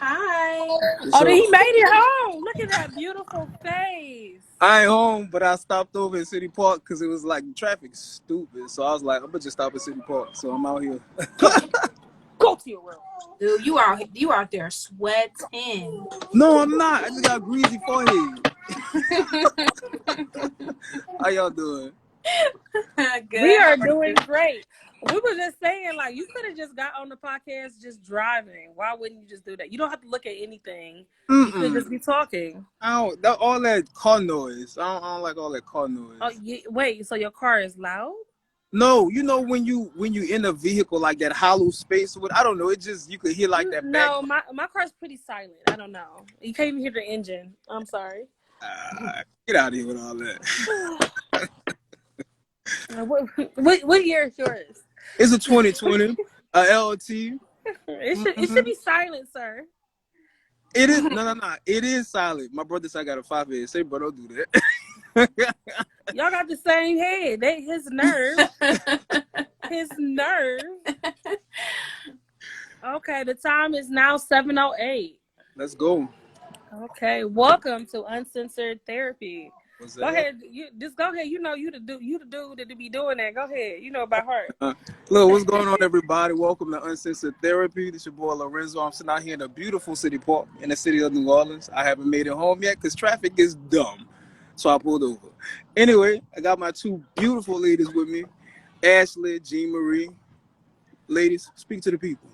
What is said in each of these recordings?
Hi. Oh, then he made it home. Look at that beautiful face. I ain't home, but I stopped over in City Park because it was like traffic stupid. So I was like, I'm gonna just stop at City Park. So I'm out here. Go to your room. Dude, you out there sweating. No, I'm not. I just got a greasy forehead. How y'all doing? Good. We are doing great. We were just saying, like, you could have just got on the podcast just driving. Why wouldn't you just do that? You don't have to look at anything. You could just be talking. All that car noise. I don't like all that car noise. Oh, wait. So your car is loud? No, you know when you in a vehicle like that hollow space with, I don't know, it just, you could hear like that back. No, my car's pretty silent. I don't know. You can't even hear the engine. I'm sorry. Get out of here with all that. What year is yours? It's a 2020, a LT. It should be silent, sir. It is no. It is silent. My brother said I got a 5 head. Say, bro, don't do that. Y'all got the same head. His nerve. His nerve. Okay, the time is now 7:08. Let's go. Okay, welcome to Uncensored Therapy. Go ahead. Go ahead. You know you the dude that be doing that. Go ahead. You know by heart. Look, what's going on, everybody? Welcome to Uncensored Therapy. This is your boy Lorenzo. I'm sitting out here in a beautiful City Park in the city of New Orleans. I haven't made it home yet because traffic is dumb. So I pulled over. Anyway, I got my two beautiful ladies with me, Ashley, Jean Marie. Ladies, speak to the people.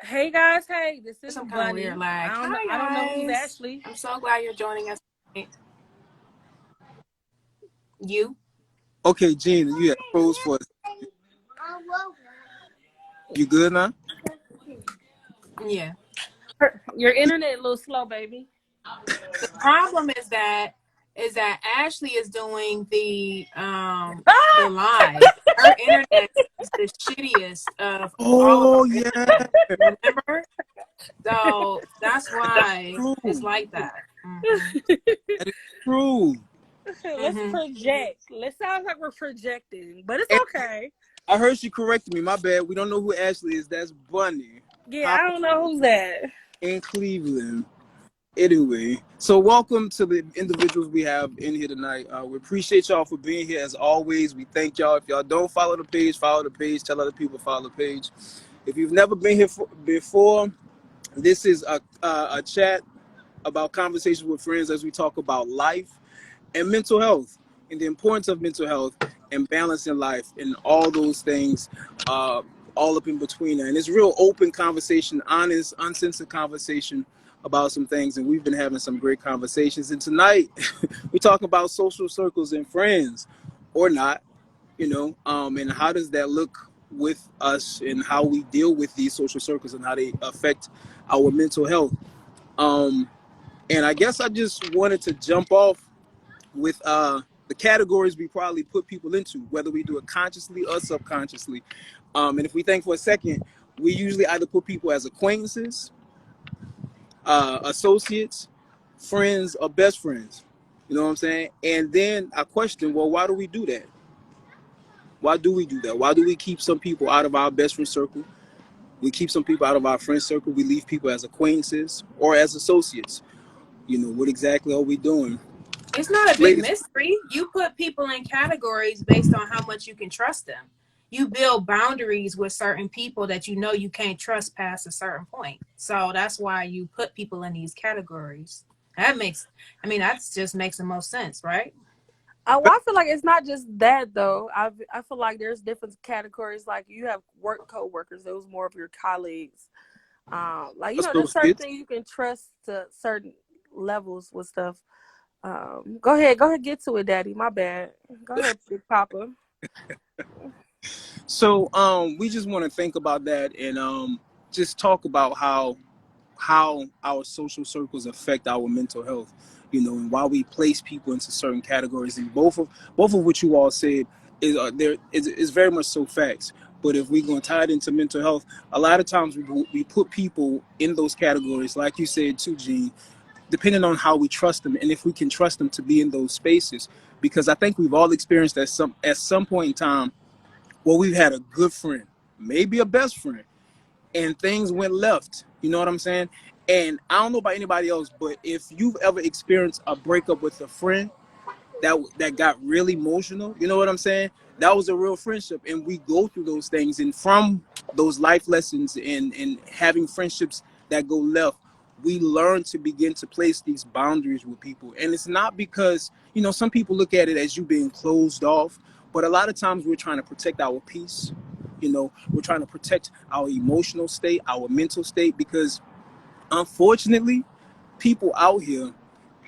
Hey guys, hey, this is some kind of weird lag. I don't know who's Ashley. I'm so glad you're joining us. You? Okay, Jean, you had pros for us. You good now? Yeah. Your internet a little slow, baby. The problem is that Ashley is doing the live. Her internet is the shittiest of all of them. Yeah. Remember? So that's why it's like that. Mm-hmm. That is true. Let's project. Let's sound like we're projecting, but it's okay. I heard she corrected me. My bad. We don't know who Ashley is. That's Bunny. Yeah, I don't know who's that. In Cleveland. Anyway, so welcome to the individuals we have in here tonight. We appreciate y'all for being here as always. We thank y'all. If y'all don't follow the page, follow the page. Tell other people follow the page. If you've never been here before, this is a chat about conversations with friends as we talk about life and mental health and the importance of mental health and balance in life and all those things, all up in between that. And it's real open conversation, honest, uncensored conversation about some things, and we've been having some great conversations. And tonight we're talking about social circles and friends, or not, and how does that look with us and how we deal with these social circles and how they affect our mental health. And I guess I just wanted to jump off with the categories we probably put people into, whether we do it consciously or subconsciously. And if we think for a second, we usually either put people as acquaintances, associates, friends, or best friends. You know what I'm saying? And then I question, well, why do we do that? Why do we do that? Why do we keep some people out of our best friend circle? We keep some people out of our friend circle. We leave people as acquaintances or as associates. What exactly are we doing? It's not a big mystery. You put people in categories based on how much you can trust them. You build boundaries with certain people that you can't trust past a certain point. So that's why you put people in these categories. That just makes the most sense, right? I feel like it's not just that though. I feel like there's different categories. Like you have work co-workers, those more of your colleagues. There's certain things you can trust to certain levels with stuff. Go ahead, get to it, Daddy. My bad. Go ahead, Big Papa. So we just want to think about that and just talk about how our social circles affect our mental health, and why we place people into certain categories. And both of what you all said is very much so facts. But if we're going to tie it into mental health, a lot of times we put people in those categories, like you said too, Gene, depending on how we trust them and if we can trust them to be in those spaces. Because I think we've all experienced at some point in time, well, we've had a good friend, maybe a best friend, and things went left. You know what I'm saying? And I don't know about anybody else, but if you've ever experienced a breakup with a friend that got really emotional, you know what I'm saying? That was a real friendship, and we go through those things, and from those life lessons and having friendships that go left, we learn to begin to place these boundaries with people. And it's not because, you know, some people look at it as you being closed off, but a lot of times we're trying to protect our peace. You know, we're trying to protect our emotional state, our mental state, because unfortunately, people out here,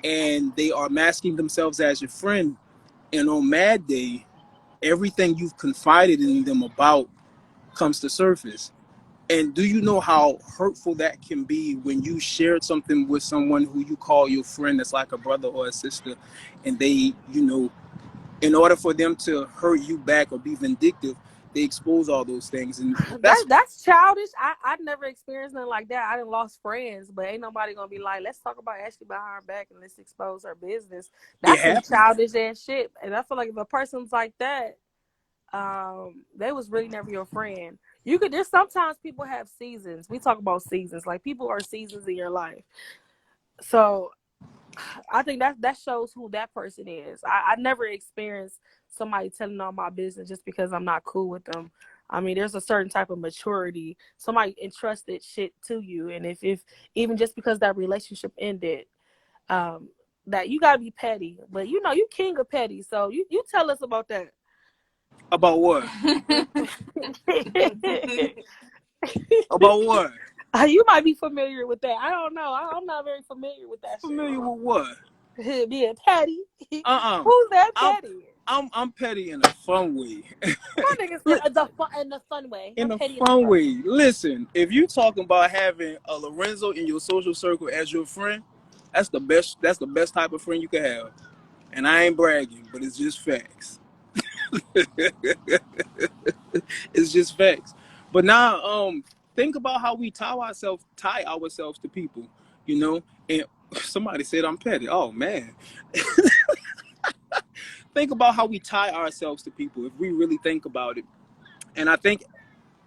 and they are masking themselves as your friend, and on mad day, everything you've confided in them about comes to surface. And do you know how hurtful that can be when you shared something with someone who you call your friend, that's like a brother or a sister, and they, you know, in order for them to hurt you back or be vindictive, they expose all those things. And that's That's childish. I never experienced nothing like that. I done lost friends, but ain't nobody gonna be like, let's talk about Ashley behind her back and let's expose her business. it That's some happened. childish ass shit. And I feel like if a person's like that, they was really never your friend. You could. There's sometimes people have seasons. We talk about seasons. Like people are seasons in your life. So I think that shows who that person is. I never experienced somebody telling all my business just because I'm not cool with them. I mean, there's a certain type of maturity. Somebody entrusted shit to you, and if even just because that relationship ended, um, that you gotta be petty. But you know, you king of petty. So you tell us about that. About what? About what? You might be familiar with that. I don't know. I'm not very familiar with that Familiar with what? shit. Being petty. Uh-uh. Who's that I'm petty? I'm petty in a fun way. My nigga said in the fun way. In I'm a petty in the fun fun way. Listen, if you talking about having a Lorenzo in your social circle as your friend, that's the best. That's the best type of friend you can have. And I ain't bragging, but it's just facts. It's just facts. But now, think about how we tie ourselves to people. You know, and somebody said I'm petty. Oh man, think about how we tie ourselves to people. If we really think about it, and I think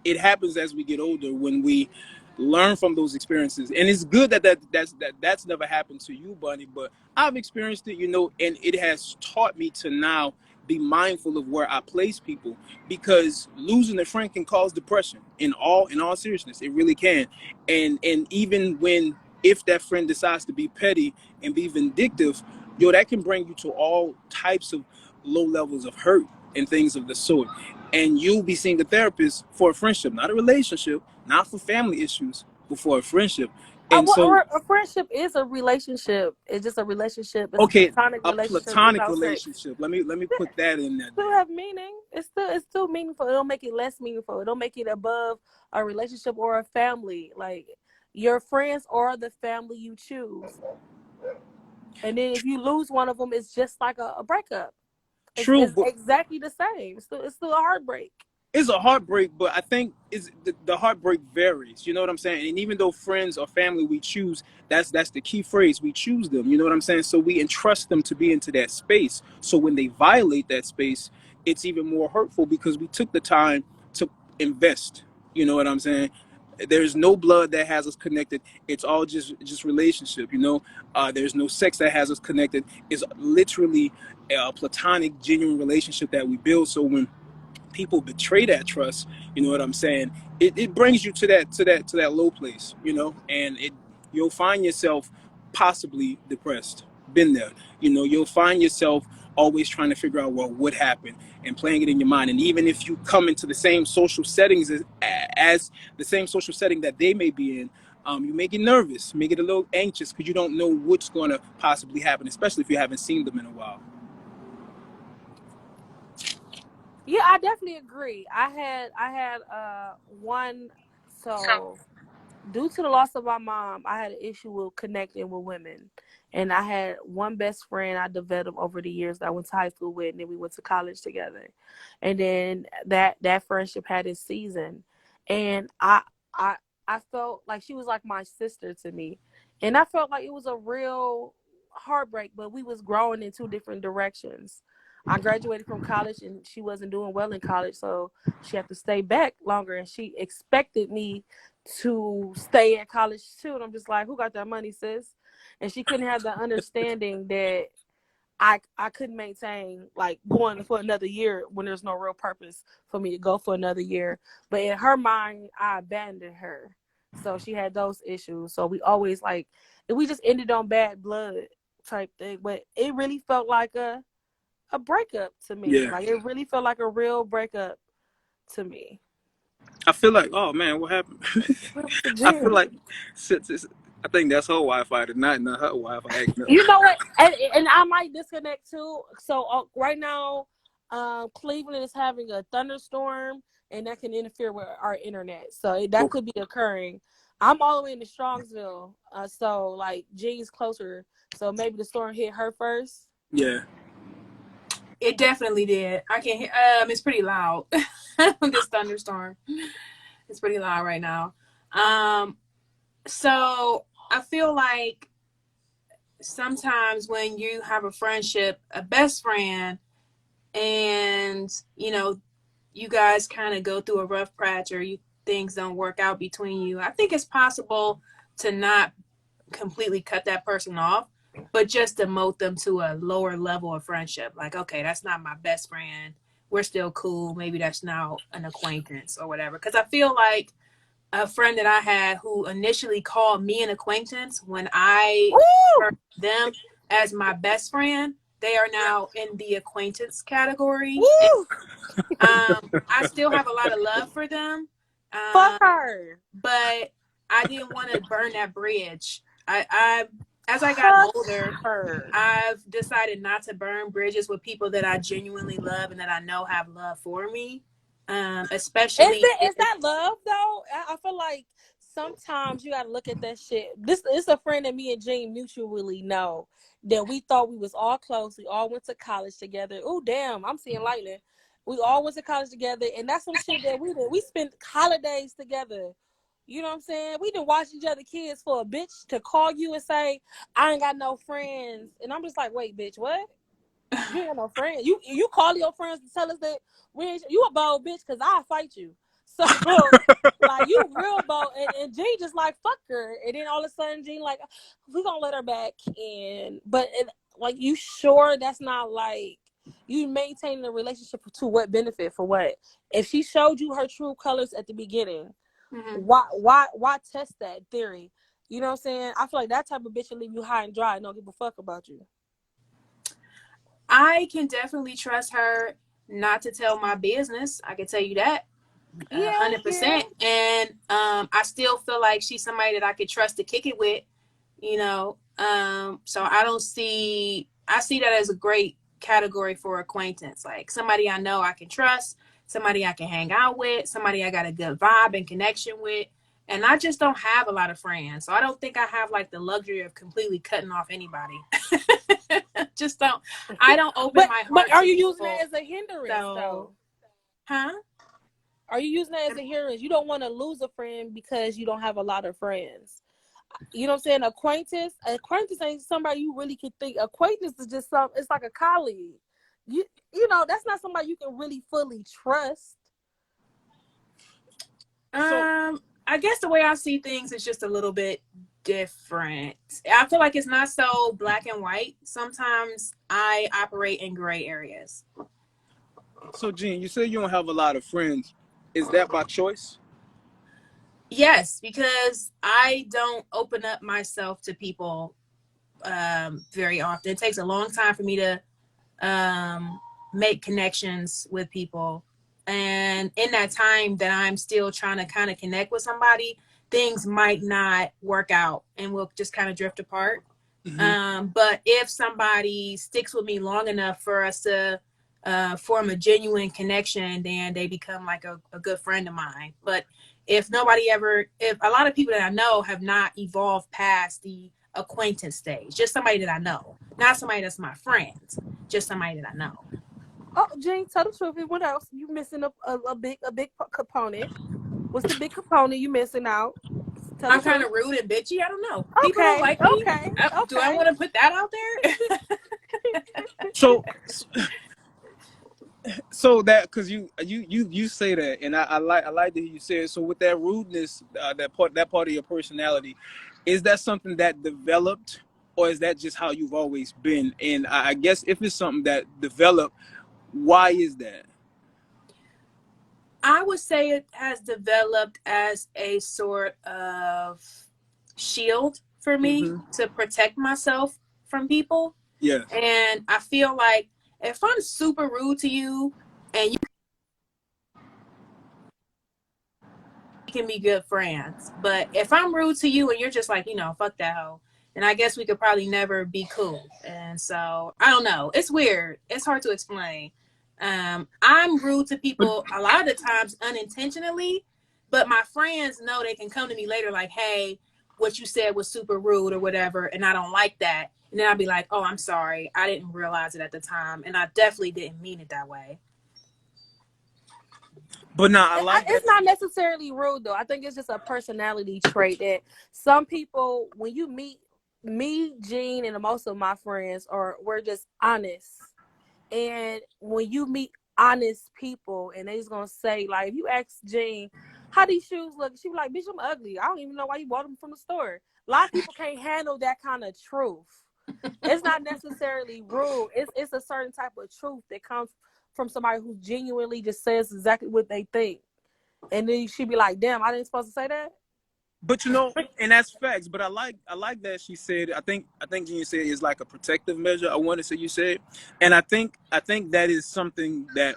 it happens as we get older when we learn from those experiences. And it's good that's never happened to you, Bunny, but I've experienced it, you know, and it has taught me to now be mindful of where I place people, because losing a friend can cause depression. In all seriousness, it really can. And even when, if that friend decides to be petty and be vindictive, yo, that can bring you to all types of low levels of hurt and things of the sort. And you'll be seeing a therapist for a friendship, not a relationship, not for family issues, but for a friendship. And so, a friendship is a relationship. It's just a relationship. It's a okay, platonic a relationship platonic without sex. relationship. Let me put that in there. Still have meaning. It's still meaningful. It don't make it less meaningful. It don't make it above a relationship or a family. Like your friends are the family you choose. And then if you lose one of them, it's just like a breakup. True, It's but exactly the same. It's still a heartbreak. it's a heartbreak, but I think is the heartbreak varies. You know what I'm saying? And even though friends or family we choose, that's the key phrase. We choose them. You know what I'm saying? So we entrust them to be into that space. So when they violate that space, it's even more hurtful because we took the time to invest. You know what I'm saying? There's no blood that has us connected. It's all just relationship. You know, there's no sex that has us connected. It's literally a platonic, genuine relationship that we build. So when people betray that trust, you know what I'm saying, it brings you to that low place, you know, and you'll find yourself possibly depressed. Been there. You know, you'll find yourself always trying to figure out, well, what happened, and playing it in your mind. And even if you come into the same social settings as the same social setting that they may be in, you may get nervous, may get a little anxious because you don't know what's going to possibly happen, especially if you haven't seen them in a while. Yeah, I definitely agree. I had one. So due to the loss of my mom, I had an issue with connecting with women. And I had one best friend I developed over the years that I went to high school with, and then we went to college together. And then that friendship had its season. And I I felt like she was like my sister to me. And I felt like it was a real heartbreak, but we was growing in two different directions. I graduated from college and she wasn't doing well in college, so she had to stay back longer, and she expected me to stay at college too. And I'm just like, who got that money, sis? And she couldn't have the understanding that I couldn't maintain like going for another year when there's no real purpose for me to go for another year. But in her mind, I abandoned her. So she had those issues. So we always like, we just ended on bad blood type thing. But it really felt like a breakup to me. Yeah. Like it really felt like a real breakup to me. I feel like, oh man, what happened? I feel like I think that's her Wi-Fi tonight, not her Wi-Fi acting up. You know what? And I might disconnect too. So right now, Cleveland is having a thunderstorm, and that can interfere with our internet. So that could be occurring. I'm all the way in the Strongsville, so like G's closer. So maybe the storm hit her first. Yeah. It definitely did. I can hear. It's pretty loud. This thunderstorm. It's pretty loud right now. So I feel like sometimes when you have a friendship, a best friend, and you guys kind of go through a rough patch, or things don't work out between you, I think it's possible to not completely cut that person off, but just demote them to a lower level of friendship. Like, okay, that's not my best friend. We're still cool. Maybe that's now an acquaintance or whatever. Because I feel like a friend that I had who initially called me an acquaintance, when I referred to them as my best friend, they are now in the acquaintance category. I still have a lot of love for them. Fuck her. But I didn't want to burn that bridge. As I got older, I've decided not to burn bridges with people that I genuinely love and that I know have love for me. Especially is that love though? I feel like sometimes you gotta look at that shit. This is a friend that me and Jean mutually know, that we thought we was all close. We all went to college together. Oh damn, I'm seeing lightning. We all went to college together, and that's some shit that we did. We spent holidays together. You know what I'm saying? We didn't watch each other kids for a bitch to call you and say, I ain't got no friends. And I'm just like, wait, bitch, what? You ain't got no friends. You call your friends to tell us that you a bold bitch, because I'll fight you. So like, you real bold. And Jean just like, fuck her. And then all of a sudden Jean like, we gonna let her back in. But like, you sure that's not like you maintaining the relationship to what benefit? For what? If she showed you her true colors at the beginning, why test that theory? You know what I'm saying? I feel like that type of bitch will leave you high and dry and don't give a fuck about you. I can definitely trust her not to tell my business. I can tell you that 100%. And I still feel like she's somebody that I could trust to kick it with, so I see that as a great category for acquaintance, like somebody I know I can trust, somebody I can hang out with, somebody I got a good vibe and connection with. And I just don't have a lot of friends, so I don't think I have like the luxury of completely cutting off anybody. I don't open my heart. But are you using that as a hindrance though? Huh? Are you using that as a hindrance? You don't want to lose a friend because you don't have a lot of friends. You know what I'm saying? Acquaintance ain't somebody you really can think. Acquaintance is just it's like a colleague. You know, that's not somebody you can really fully trust. I guess the way I see things is just a little bit different. I feel like it's not so black and white. Sometimes I operate in gray areas. So, Jean, you say you don't have a lot of friends. Is that by choice? Yes, because I don't open up myself to people very often. It takes a long time for me to make connections with people. And in that time that I'm still trying to kind of connect with somebody, things might not work out and we'll just kind of drift apart. But if somebody sticks with me long enough for us to form a genuine connection, then they become like a good friend of mine. But if a lot of people that I know have not evolved past the acquaintance stage, just somebody that I know, not somebody that's my friend, just somebody that I know. Oh, Jean, tell the truth. What else? You missing a big component. What's the big component you missing out? I'm kind of rude and bitchy. I don't know. Okay, people don't like me. Okay. Do I want to put that out there? So So that because you say that, and I like to hear you say it. So with that rudeness, that part of your personality, is that something that developed, or is that just how you've always been? And I guess if it's something that developed, why is that? I would say it has developed as a sort of shield for me Mm-hmm. to protect myself from people. Yes. And I feel like if I'm super rude to you and you can be good friends, but if I'm rude to you and you're just like, fuck that hoe, then I guess we could probably never be cool. And so I don't know. It's weird. It's hard to explain. I'm rude to But people a lot of the times unintentionally, but my friends know they can come to me later like, hey, what you said was super rude or whatever, and I don't like that. And then I'll be like, oh, I'm sorry. I didn't realize it at the time, and I definitely didn't mean it that way. now I like that. It's not necessarily rude though. I think it's just a personality trait that some people, when you meet me, Jean, and most of my friends, we're just honest. And when you meet honest people, and they just gonna say, like, if you ask Jean, how these shoes look, she be like, bitch, I'm ugly. I don't even know why you bought them from the store. A lot of people can't handle that kind of truth. It's not necessarily rude. It's a certain type of truth that comes from somebody who genuinely just says exactly what they think. And then she'd be like, damn, I didn't supposed to say that. But and that's facts. But I like that she said. I think you said is like a protective measure. I want to say you said, and I think that is something that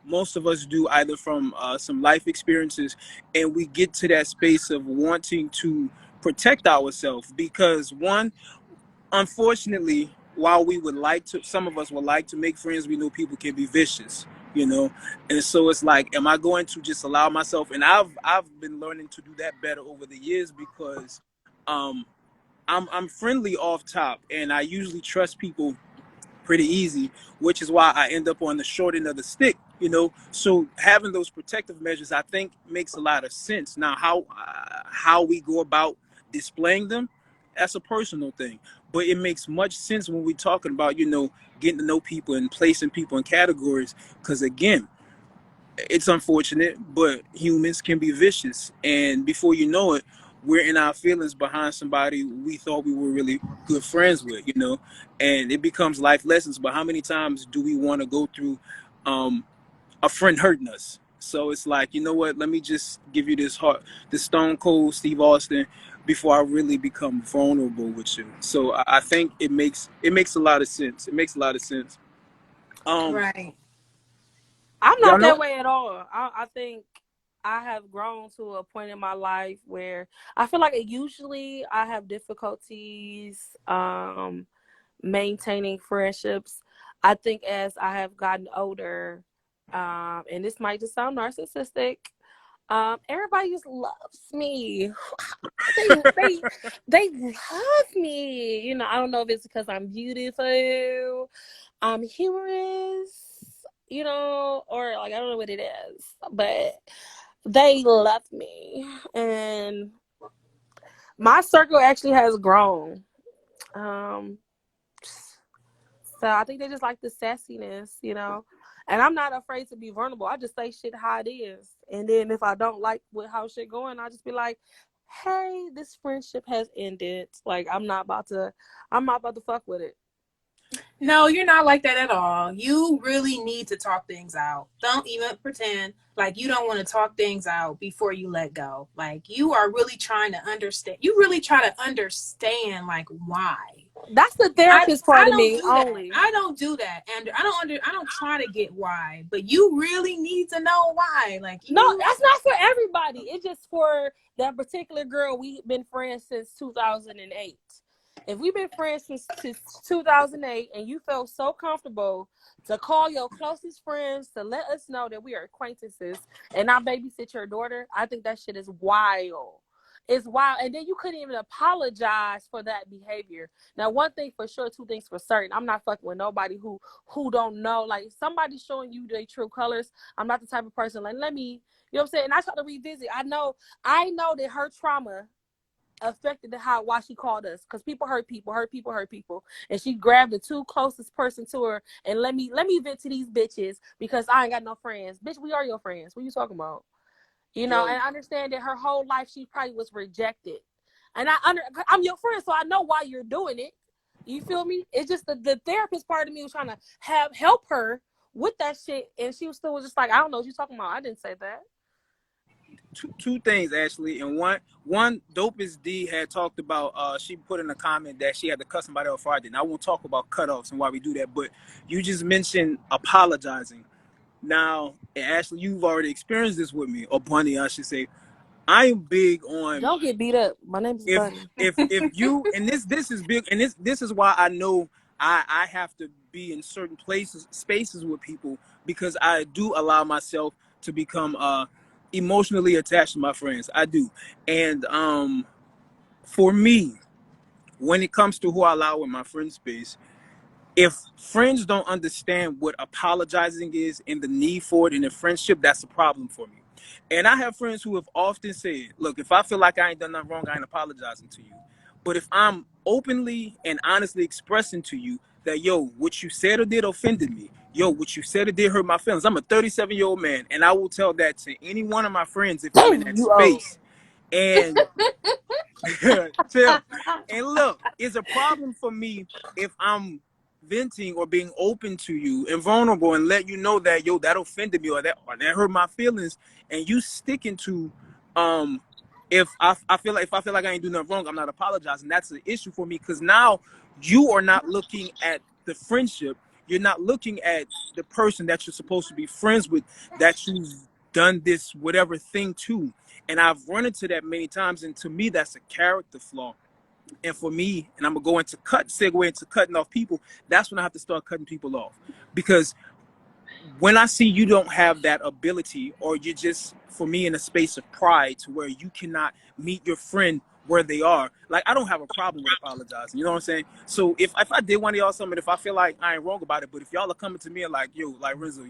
most of us do either from some life experiences, and we get to that space of wanting to protect ourselves because one, unfortunately, while we would like to, some of us would like to make friends, we know people can be vicious, you know. And so it's like, am I going to just allow myself? And I've been learning to do that better over the years because um I'm friendly off top, and I usually trust people pretty easy, which is why I end up on the short end of the stick, you know. So having those protective measures, I think, makes a lot of sense. Now, how we go about displaying them, that's a personal thing, but it makes much sense when we're talking about, getting to know people and placing people in categories. Because again, it's unfortunate, but humans can be vicious, and before you know it, we're in our feelings behind somebody we thought we were really good friends with, and it becomes life lessons. But how many times do we want to go through a friend hurting us? So it's like, you know what, let me just give you this stone cold Steve Austin before I really become vulnerable with you. So I think it makes a lot of sense. It makes a lot of sense. um Right. I'm y'all not know that way at all. I think I have grown to a point in my life where I feel like usually I have difficulties maintaining friendships. I think as I have gotten older, and this might just sound narcissistic, everybody just loves me. they they love me. I don't know if it's because I'm beautiful, I'm humorous, or like I don't know what it is, but they love me, and my circle actually has grown. Um, so I think they just like the sassiness. And I'm not afraid to be vulnerable. I just say shit how it is. And then if I don't like how shit going, I just be like, hey, this friendship has ended. Like I'm not about to fuck with it. No, you're not like that at all. You really need to talk things out. Don't even pretend like you don't want to talk things out before you let go. Like you are really trying to understand. You really try to understand like why. That's the I therapist part I of don't me do that. only. I don't do that. And I don't try to get why, but you really need to know why. Like No, you that's not for everybody. It's just for that particular girl. We've been friends since 2008. If we've been friends since 2008 and you felt so comfortable to call your closest friends to let us know that we are acquaintances and not babysit your daughter, I think that shit is wild. It's wild. And then you couldn't even apologize for that behavior. Now, one thing for sure, two things for certain. I'm not fucking with nobody who don't know. Like, somebody showing you their true colors. I'm not the type of person, like, let me, you know what I'm saying? And I try to revisit. I know that her trauma affected why she called us, because people hurt people, and she grabbed the two closest person to her and let me vent to these bitches because I ain't got no friends. Bitch, we are your friends. What you talking about? You know, and I understand that her whole life she probably was rejected, and I'm your friend, so I know why you're doing it. You feel me? It's just the therapist part of me was trying to help her with that shit, and she was still just like, I don't know what you're talking about. I didn't say that. Two things actually, and one Dopest D had talked about. She put in a comment that she had to cut somebody off Friday, and I won't talk about cutoffs and why we do that. But you just mentioned apologizing. Now, Ashley, you've already experienced this with me, or Bunny, I should say. I am big on. Don't get beat up. My name is Bunny. If you, and this is big, and this is why I know I have to be in certain spaces with people, because I do allow myself to become emotionally attached to my friends. I do. And for me, when it comes to who I allow in my friend space, if friends don't understand what apologizing is and the need for it in a friendship, that's a problem for me. And I have friends who have often said, look, if I feel like I ain't done nothing wrong, I ain't apologizing to you. But if I'm openly and honestly expressing to you that, yo, what you said or did offended me, yo, what you said or did hurt my feelings. I'm a 37-year-old man, and I will tell that to any one of my friends if I'm in Damn, that you old. space. And tell, and look, it's a problem for me if I'm venting or being open to you and vulnerable and let you know that, yo, that offended me, or that hurt my feelings, and you sticking to if I feel like I ain't doing nothing wrong, I'm not apologizing. That's an issue for me, because now you are not looking at the friendship. You're not looking at the person that you're supposed to be friends with, that you've done this whatever thing to. And I've run into that many times, and to me, that's a character flaw. And for me, and I'm gonna go into segue into cutting off people. That's when I have to start cutting people off, because when I see you don't have that ability, or you're just, for me, in a space of pride to where you cannot meet your friend where they are, like, I don't have a problem with apologizing. You know what I'm saying? So if I did one of y'all something, if I feel like I ain't wrong about it, but if y'all are coming to me and like, yo, like, Renzo,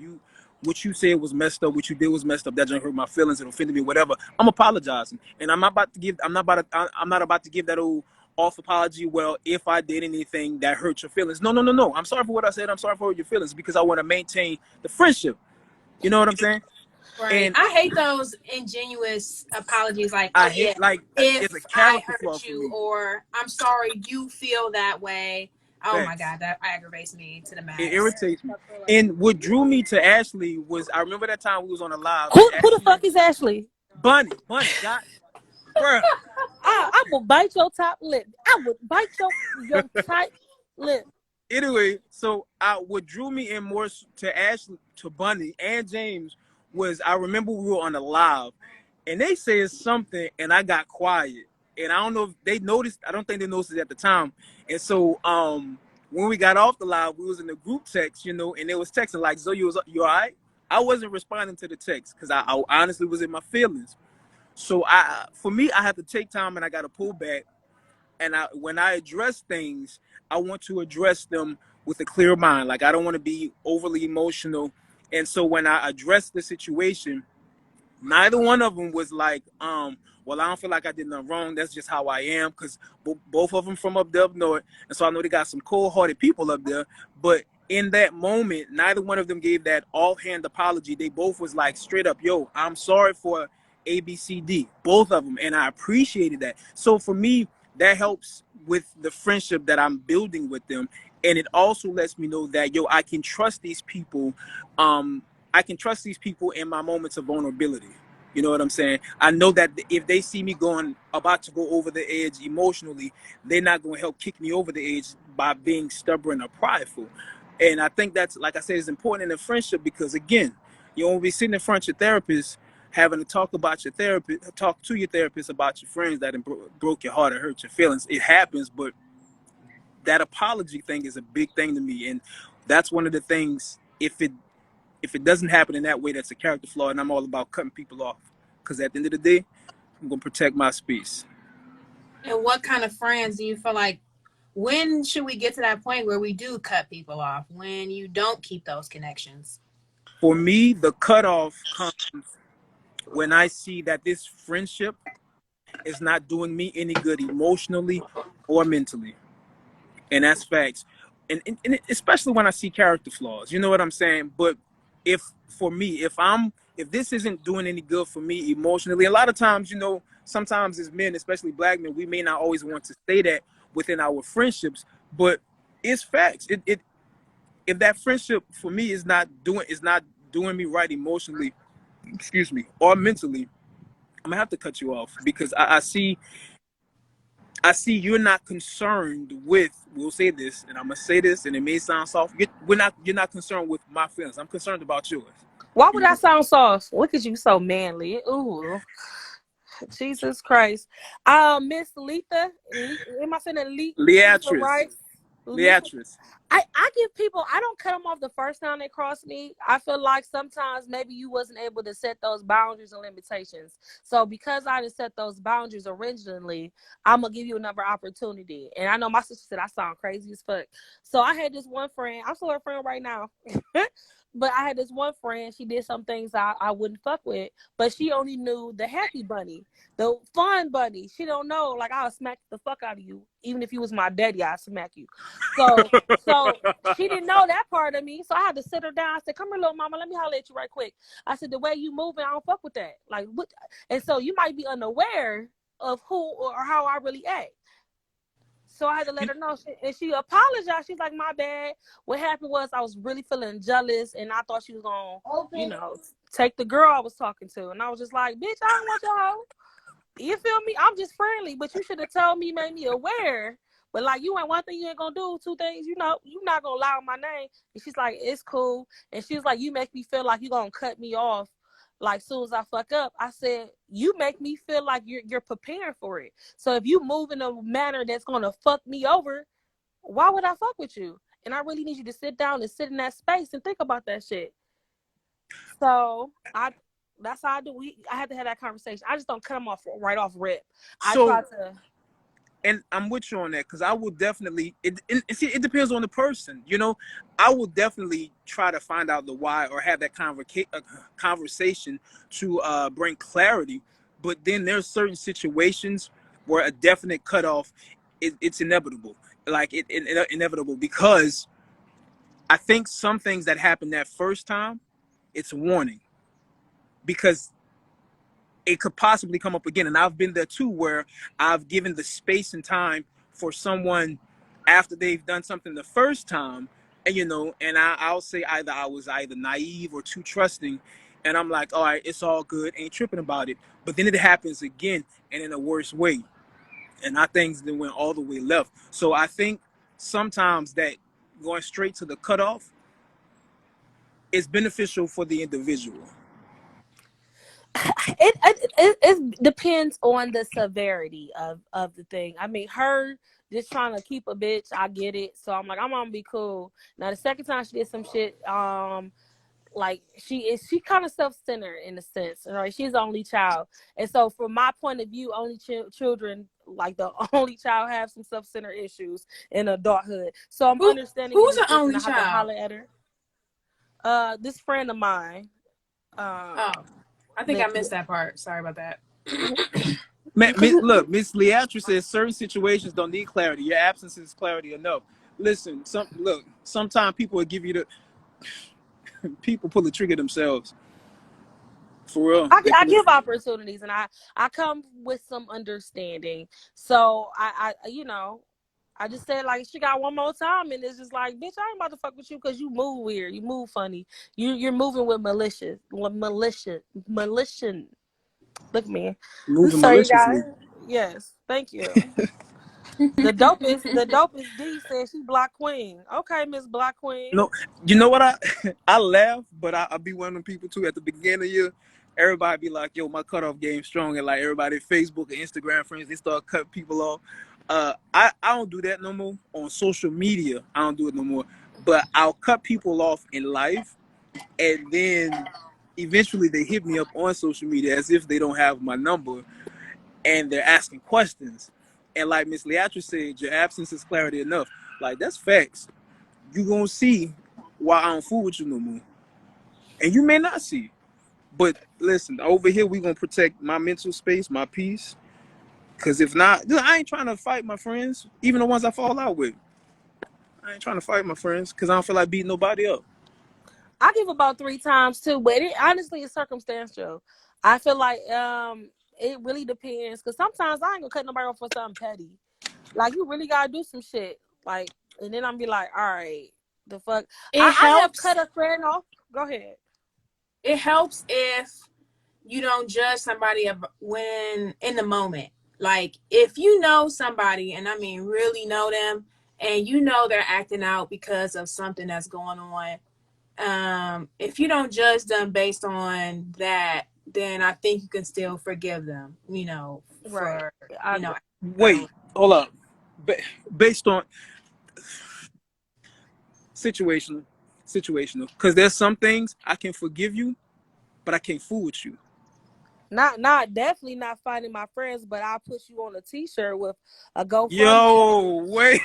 what you said was messed up, what you did was messed up, that just hurt my feelings, it offended me, whatever, I'm apologizing. And I'm not about to give that old off apology. Well, if I did anything that hurt your feelings, no. I'm sorry for what I said. I'm sorry for your feelings, because I want to maintain the friendship. You know what I'm saying? Right. And I hate those ingenuous apologies, like, I oh yeah, hate, like, it's a if I character flaw hurt for you, me. or I'm sorry you feel that way. Oh my Facts. God, that aggravates me to the It max. irritates me. And what drew me to Ashley was, I remember that time we was on a live, and Who the Ashley, fuck is Ashley? Bunny, God, bruh. I will bite your top lip. I would bite your tight lip. Anyway, so what drew me in more to Ashley, to Bunny, and James was, I remember we were on a live, and they said something, and I got quiet, and I don't know if they noticed. I don't think they noticed it at the time. And so when we got off the live, we was in the group text, and they was texting like, "Zoe, you all right?" I wasn't responding to the text because I honestly was in my feelings. So for me, I have to take time, and I got to pull back. And when I address things, I want to address them with a clear mind. Like, I don't want to be overly emotional. And so when I address the situation, neither one of them was like, well, I don't feel like I did nothing wrong. That's just how I am. Because both of them from up there up north. And so I know they got some cold-hearted people up there. But in that moment, neither one of them gave that offhand apology. They both was like, straight up, yo, I'm sorry for A, B, C, D. Both of them. And I appreciated that. So for me, that helps with the friendship that I'm building with them. And it also lets me know that, yo, I can trust these people. I can trust these people in my moments of vulnerability. You know what I'm saying? I know that if they see me about to go over the edge emotionally, they're not going to help kick me over the edge by being stubborn or prideful. And I think that's, like I said, is important in a friendship, because, again, you won't be sitting in front of your therapist having to talk to your therapist about your friends that broke your heart or hurt your feelings. It happens, but that apology thing is a big thing to me. And that's one of the things, if it doesn't happen in that way, that's a character flaw, and I'm all about cutting people off. Because at the end of the day, I'm going to protect my space. And what kind of friends do you feel like, when should we get to that point where we do cut people off, when you don't keep those connections? For me, the cutoff comes when I see that this friendship is not doing me any good emotionally or mentally. And that's facts. And especially when I see character flaws, you know what I'm saying? But if for me, if this isn't doing any good for me emotionally, a lot of times, you know, sometimes as men, especially black men, we may not always want to say that within our friendships, but it's facts. It if that friendship for me is not doing me right emotionally, excuse me, or mentally, I'm gonna have to cut you off because I see you're not concerned with. We'll say this, and I'm gonna say this, and it may sound soft. You're not concerned with my feelings. I'm concerned about yours. Why would You I know, sound soft? Look at you, so manly. Ooh, Jesus Christ. Miss Letha, am I saying that Letha Leatrice, Rice? Letha. Leatrice. I give people, I don't cut them off the first time they cross me. I feel like sometimes maybe you wasn't able to set those boundaries and limitations. So because I didn't set those boundaries originally, I'm gonna give you another opportunity. And I know my sister said I sound crazy as fuck. So I had this one friend, I'm still her friend right now. But I had this one friend, she did some things I wouldn't fuck with, but she only knew the happy bunny, the fun bunny. She don't know, like, I'll smack the fuck out of you. Even if you was my daddy, I'll smack you. So she didn't know that part of me. So I had to sit her down. I said, come here, little mama, let me holler at you right quick. I said, the way you moving, I don't fuck with that. Like, what? And so you might be unaware of who or how I really act. So I had to let her know. And she apologized. She's like, my bad. What happened was I was really feeling jealous, and I thought she was going to, take the girl I was talking to. And I was just like, bitch, I don't want your hoe. You feel me? I'm just friendly, but you should have told me, made me aware. But like, you ain't one thing you ain't gonna do, two things, you're not gonna lie on my name. And she's like, it's cool. And she was like, you make me feel like you're gonna cut me off like soon as I fuck up. I said, you make me feel like you're preparing for it. So if you move in a manner that's gonna fuck me over, why would I fuck with you? And I really need you to sit down and sit in that space and think about that shit. So that's how I do. I had to have that conversation. I just don't cut them off right off rip. I try to. And I'm with you on that because I will definitely. It depends on the person, you know. I will definitely try to find out the why or have that conversation to bring clarity. But then there's certain situations where a definite cutoff, it's inevitable. Like inevitable because I think some things that happen that first time, it's a warning because it could possibly come up again. And I've been there too, where I've given the space and time for someone after they've done something the first time, and and I'll say either I was either naive or too trusting, and I'm like, all right, it's all good, ain't tripping about it. But then it happens again, and in a worse way, and our things then went all the way left. So I think sometimes that going straight to the cutoff is beneficial for the individual. It depends on the severity of the thing. I mean, her just trying to keep a bitch, I get it. So I'm like, I'm gonna be cool. Now the second time she did some shit, like she kind of self-centered in a sense, right? She's the only child, and so from my point of view, only children, like the only child, have some self-centered issues in adulthood. So I'm understanding who's the only and I have to child? holler at her. This friend of mine. I think I missed that part. Sorry about that. Look, Miss Leatrice says certain situations don't need clarity. Your absence is clarity enough. Listen, sometimes people will give you people pull the trigger themselves. For real. I give opportunities, and I come with some understanding. So I I just said, like, she got one more time, and it's just like, bitch, I ain't about to fuck with you because you move weird, you move funny, you're moving with malicious. Look at me. Moving Sorry, maliciously. guys. Yes, thank you. The dopest D said she Black Queen. Okay, Miss Black Queen. No, you know what I laugh, but I be one of them people too. At the beginning of the year, everybody be like, "Yo, my cutoff game strong," and like everybody, Facebook and Instagram friends, they start cutting people off. I don't do that no more on social media. I don't do it no more. But I'll cut people off in life, and then eventually they hit me up on social media as if they don't have my number, and they're asking questions. And like Miss Leatrice said, your absence is clarity enough. Like, that's facts. You gonna see why I don't fool with you no more, and you may not see. But listen, over here we gonna protect my mental space, my peace, Because if not, I ain't trying to fight my friends, even the ones I fall out with. I ain't trying to fight my friends because I don't feel like beating nobody up. I give about 3 times too, but it honestly is circumstantial. I feel like it really depends because sometimes I ain't gonna cut nobody off for something petty. Like you really gotta do some shit. Like, and then I'm be like, all right, the fuck. I have cut a friend off. Go ahead. It helps if you don't judge somebody when in the moment. Like if you know somebody, and I mean really know them, and you know they're acting out because of something that's going on, if you don't judge them based on that, then I think you can still forgive them, you know, Right. for, I you know. agree. Wait, hold up. Based on situational, because there's some things I can forgive you, but I can't fool with you. Not definitely not finding my friends, but I'll put you on a t-shirt with a GoFundMe. Yo, wait.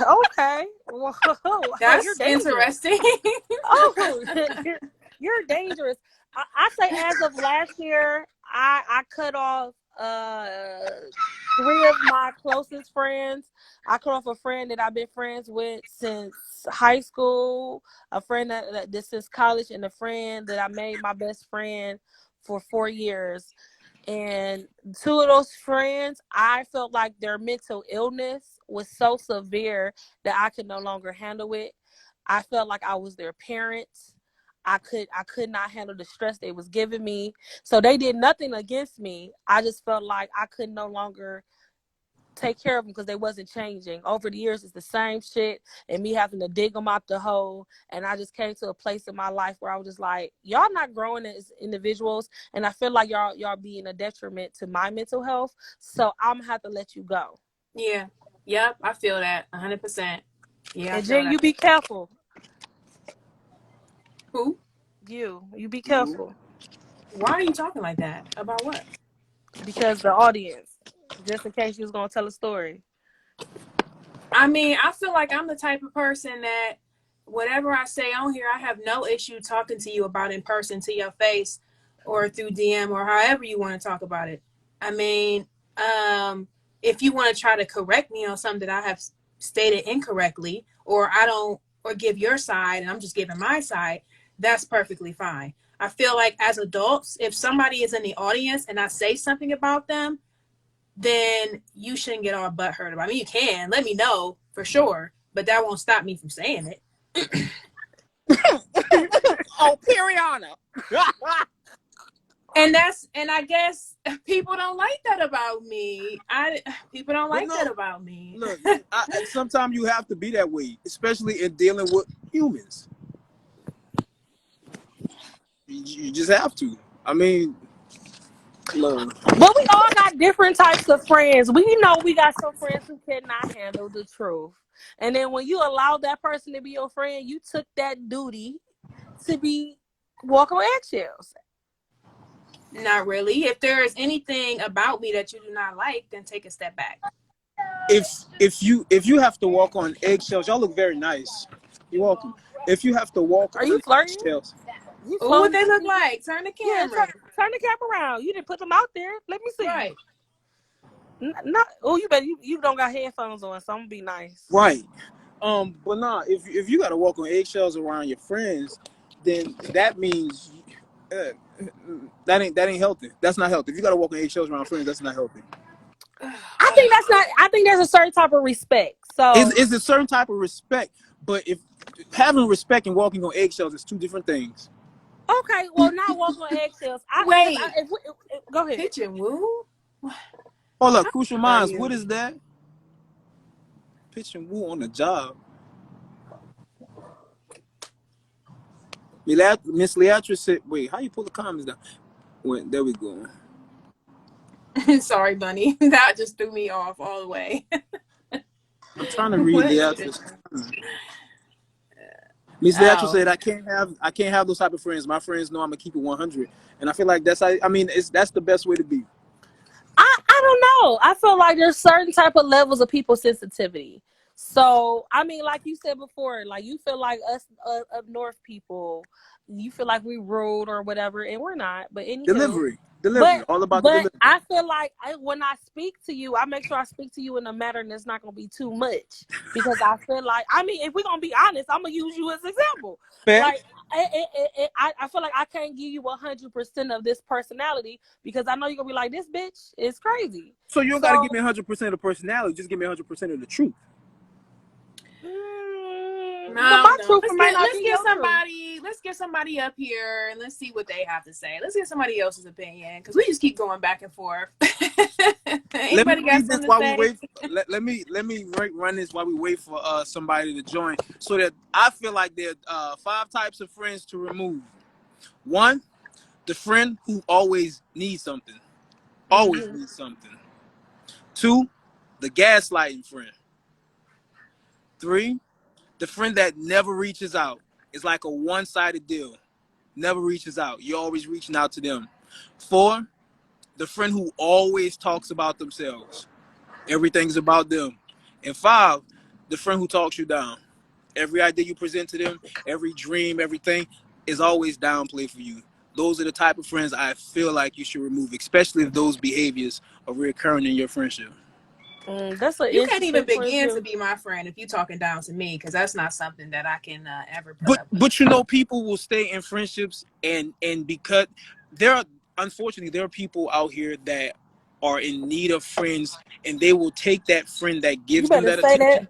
Okay. Whoa, you're That's dangerous. interesting. Oh, you're dangerous. I say as of last year, I cut off 3 of my closest friends. I cut off a friend that I've been friends with since high school, a friend that since college, and a friend that I made my best friend for 4 years. And 2 of those friends, I felt like their mental illness was so severe that I could no longer handle it. I felt like I was their parent. I could not handle the stress they was giving me. So they did nothing against me. I just felt like I could no longer take care of them because they wasn't changing. Over the years, it's the same shit, and me having to dig them out the hole. And I just came to a place in my life where I was just like, y'all not growing as individuals, and I feel like y'all being a detriment to my mental health. So I'm gonna have to let you go. Yeah. Yep. I feel that 100%. Yeah, I And feel Jen, that. you be careful. Who? You be careful Why are you talking like that? About what? because the audience, just in case you was gonna tell a story. I mean, I feel like I'm the type of person that whatever I say on here, I have no issue talking to you about in person to your face or through DM or however you want to talk about it. I mean, if you want to try to correct me on something that I have stated incorrectly or I don't, or give your side and I'm just giving my side, that's perfectly fine. I feel like as adults, if somebody is in the audience and I say something about them, then you shouldn't get all butt hurt about it. I mean, you can let me know for sure, but that won't stop me from saying it. Oh, Periana. And I guess people don't like that about me. People don't like that about me. Look, sometimes you have to be that way, especially in dealing with humans. You just have to. I mean, look. But we all got different types of friends. We know we got some friends who cannot handle the truth. And then when you allow that person to be your friend, you took that duty to be walking on eggshells. Not really. If there is anything about me that you do not like, then take a step back. If you have to walk on eggshells, y'all look very nice. You're welcome. If you have to walk Are on you flirting? eggshells, Oh, what they look like? Turn the Yeah, camera. turn the camera around. You didn't put them out there. Let me see. Right. Not. Oh, you better. You don't got headphones on, so I'm gonna be nice. right? But nah, if you got to walk on eggshells around your friends, then that means that ain't healthy. That's not healthy. If you got to walk on eggshells around friends, that's not healthy. I think that's not. I think there's a certain type of respect. So It's a certain type of respect, but if having respect and walking on eggshells is two different things. okay, well, not walk on eggshells. Wait. Go ahead. Pitch and woo? Hold up, Crucial Are Minds, you? what is that? Pitch and woo on the job. Miss Leatra said, wait, how you pull the comments down? Wait, there we go. Sorry, Bunny. That just threw me off all the way. I'm trying to read Leatra's. Miss Leatra said, I can't have those type of friends. My friends know I'm gonna keep it 100. And I feel like that's the best way to be. I don't know. I feel like there's certain type of levels of people sensitivity. So I mean, like you said before, like you feel like us up north people, you feel like we rude or whatever, and we're not. But anywho, Delivery, but all about the delivery. I feel like when I speak to you, I make sure I speak to you in a manner that's not gonna be too much, because I feel like, I mean, if we're gonna be honest, I'm gonna use you as an example. Fair. Like I feel like I can't give you 100% of this personality, because I know you're gonna be like, this bitch is crazy. So you don't gotta give me 100% of the personality, just give me 100% of the truth. No. Let's get somebody up here and let's see what they have to say. Let's get somebody else's opinion, because we just keep going back and forth. Anybody got something to say? Let me run this while we wait for somebody to join. So that I feel like there are 5 types of friends to remove. 1, the friend who always needs something. Always needs something. 2, the gaslighting friend. 3, the friend that never reaches out. It's like a one-sided deal. Never reaches out. You're always reaching out to them. 4, the friend who always talks about themselves. Everything's about them. And 5, the friend who talks you down. Every idea you present to them, every dream, everything is always downplay for you. Those are the type of friends I feel like you should remove, especially if those behaviors are recurring in your friendship. You can't even begin to be my friend if you're talking down to me, because that's not something that I can ever put up with. But you know, people will stay in friendships and because unfortunately there are people out here that are in need of friends, and they will take that friend that gives them that attention,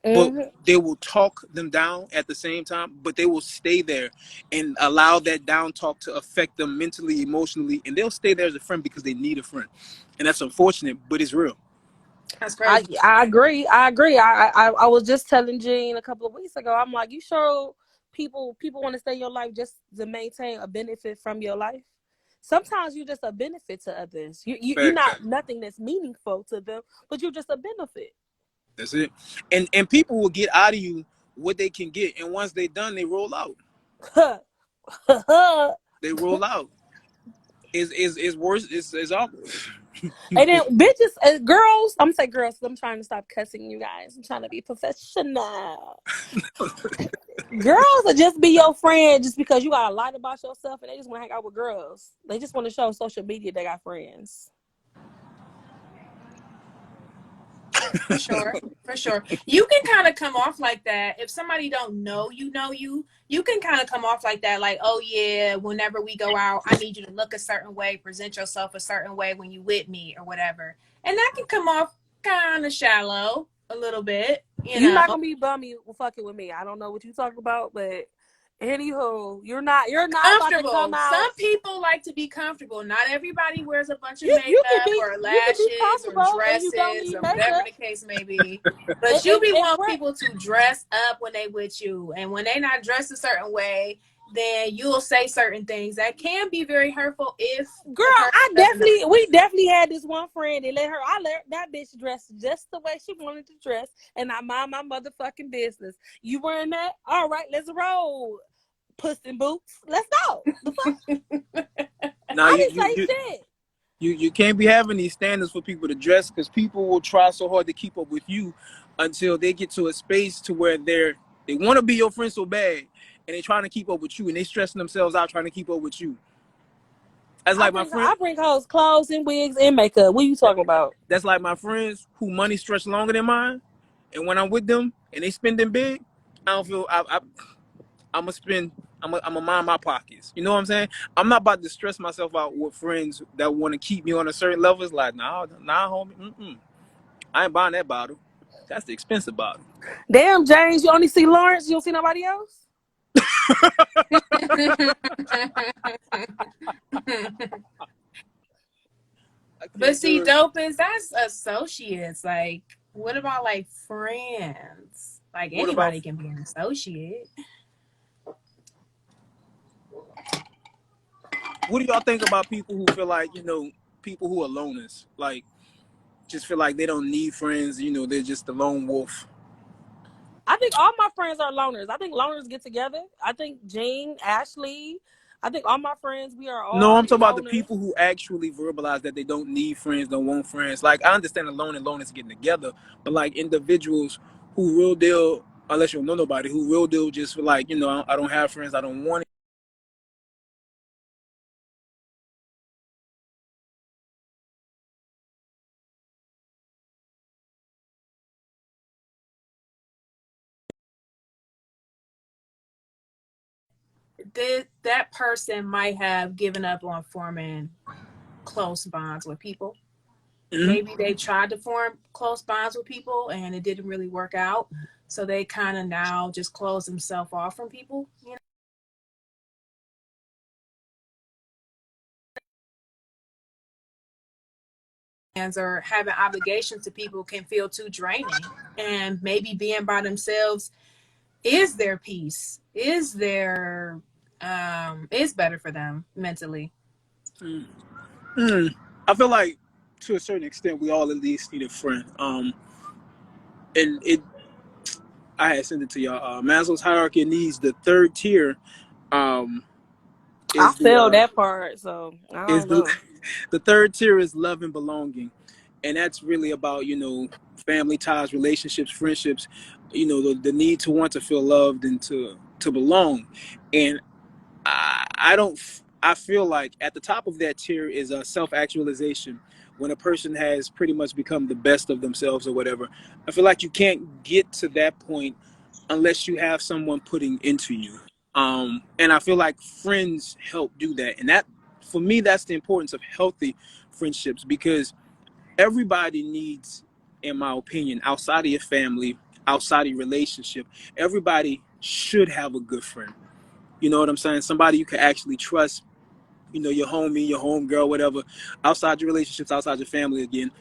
but they will talk them down at the same time, but they will stay there and allow that down talk to affect them mentally, emotionally, and they'll stay there as a friend because they need a friend. And that's unfortunate, but it's real. That's crazy. I agree. I was just telling Jean a couple of weeks ago, I'm like, you sure people want to stay in your life just to maintain a benefit from your life? Sometimes you're just a benefit to others. You're not nothing that's meaningful to them, but you're just a benefit. That's it. And people will get out of you what they can get, and once they're done, they roll out. They roll out. It's worse. It's awful. And then bitches, girls, I'm gonna say girls, because I'm trying to stop cussing you guys. I'm trying to be professional. Girls will just be your friend just because you got a lot about yourself, and they just want to hang out with girls. They just want to show on social media they got friends. For sure. You can kind of come off like that if somebody don't know you. You can kind of come off like that, like, oh yeah, whenever we go out, I need you to look a certain way, present yourself a certain way when you with me or whatever, and that can come off kind of shallow a little bit. You're not gonna be bummy fucking with me. I don't know what you talking about, but anywho, you're not comfortable. About to come out. Some people like to be comfortable. Not everybody wears a bunch of makeup or lashes or dresses or whatever the case may be. But you want people to dress up when they with you, and when they not dressed a certain way, then you'll say certain things that can be very hurtful. If girl, we definitely had this one friend and I let that bitch dress just the way she wanted to dress, and I mind my motherfucking business. You wearing that? All right, let's roll. Puss in boots. Let's go. The fuck? Now, I didn't say shit. You can't be having these standards for people to dress, because people will try so hard to keep up with you until they get to a space to where they want to be your friend so bad, and they're trying to keep up with you, and they stressing themselves out trying to keep up with you. That's like my friend. I bring hoes clothes and wigs and makeup. What are you talking about? That's like my friends who money stretch longer than mine, and when I'm with them and they spending big, I don't feel I'm gonna mind my pockets. You know what I'm saying? I'm not about to stress myself out with friends that want to keep me on a certain level. It's like, nah, homie, I ain't buying that bottle. That's the expensive bottle. Damn, James, you only see Lawrence. You don't see nobody else. But see, dope is that's associates. Like, what about like friends? Like, anybody can be an associate. What do y'all think about people who feel like, people who are loners, like, just feel like they don't need friends, they're just a lone wolf? I think all my friends are loners. I think loners get together. I think Jean, Ashley, I think all my friends, we are all No, I'm talking loners. about the people who actually verbalize that they don't need friends, don't want friends. Like, I understand alone and loners getting together, but like individuals who real deal, unless you don't know nobody, who real deal just feel like, I don't have friends, I don't want it. that person might have given up on forming close bonds with people. Mm-hmm. Maybe they tried to form close bonds with people and it didn't really work out. So they kind of now just close themselves off from people, you know? Or having obligations to people can feel too draining. And maybe being by themselves is their peace, is their is better for them mentally. I feel like to a certain extent we all at least need a friend. And I had sent it to y'all. Maslow's hierarchy of needs, the third tier, I is feel the that part, so I is don't know. the third tier is love and belonging, and that's really about family ties, relationships, friendships, the need to want to feel loved and to belong. And I don't I feel like at the top of that tier is a self-actualization. When a person has pretty much become the best of themselves or whatever, I feel like you can't get to that point unless you have someone putting into you. And I feel like friends help do that. And that, for me, that's the importance of healthy friendships, because everybody needs, in my opinion, outside of your family, outside of your relationship, everybody should have a good friend. You know what I'm saying? Somebody you can actually trust, your homie, your homegirl, whatever, outside your relationships, outside your family again.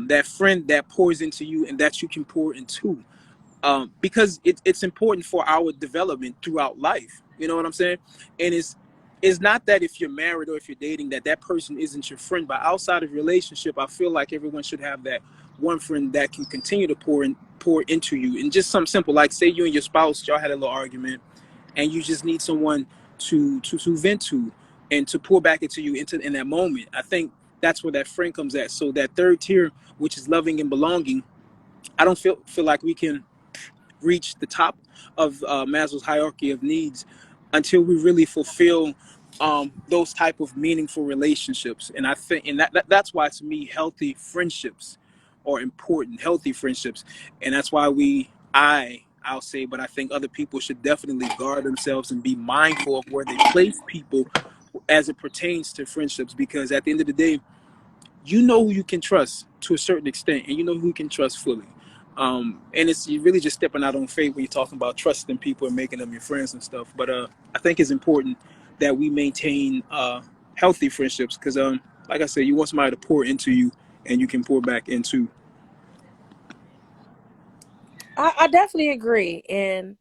That friend that pours into you and that you can pour into. Because it's important for our development throughout life. You know what I'm saying? And it's not that if you're married or if you're dating that person isn't your friend, but outside of relationship, I feel like everyone should have that one friend that can continue to pour into you. And just something simple, like say you and your spouse, y'all had a little argument, and you just need someone to vent to and to pour back into you in that moment. I think that's where that friend comes at. So that third tier, which is loving and belonging, I don't feel like we can reach the top of Maslow's hierarchy of needs until we really fulfill those type of meaningful relationships. And I think, and that's why to me healthy friendships are important. Healthy friendships, and that's why I'll say, but I think other people should definitely guard themselves and be mindful of where they place people as it pertains to friendships, because at the end of the day, you know who you can trust to a certain extent, and you know who you can trust fully. And you're really just stepping out on faith when you're talking about trusting people and making them your friends and stuff. But I think it's important that we maintain healthy friendships, because, like I said, you want somebody to pour into you, and you can pour back into. I definitely agree, and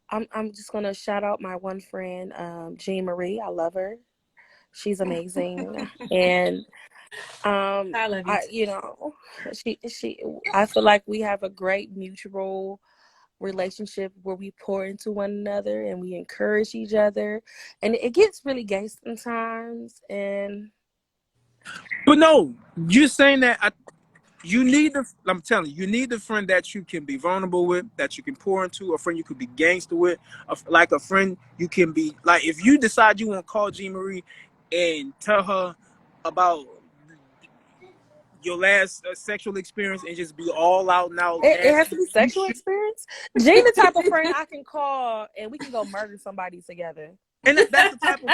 I'm just gonna shout out my one friend, Jean Marie. I love her. She's amazing, and I love you. I feel like we have a great mutual relationship where we pour into one another and we encourage each other, and it gets really gay sometimes. But no, you're saying that I'm telling you, you need the friend that you can be vulnerable with, that you can pour into, a friend you could be gangster with, like a friend you can be, like, if you decide you want to call Jean Marie and tell her about your last sexual experience and just be all out now. It has to be sexual experience. Jean the type of friend I can call and we can go murder somebody together. And that's the type of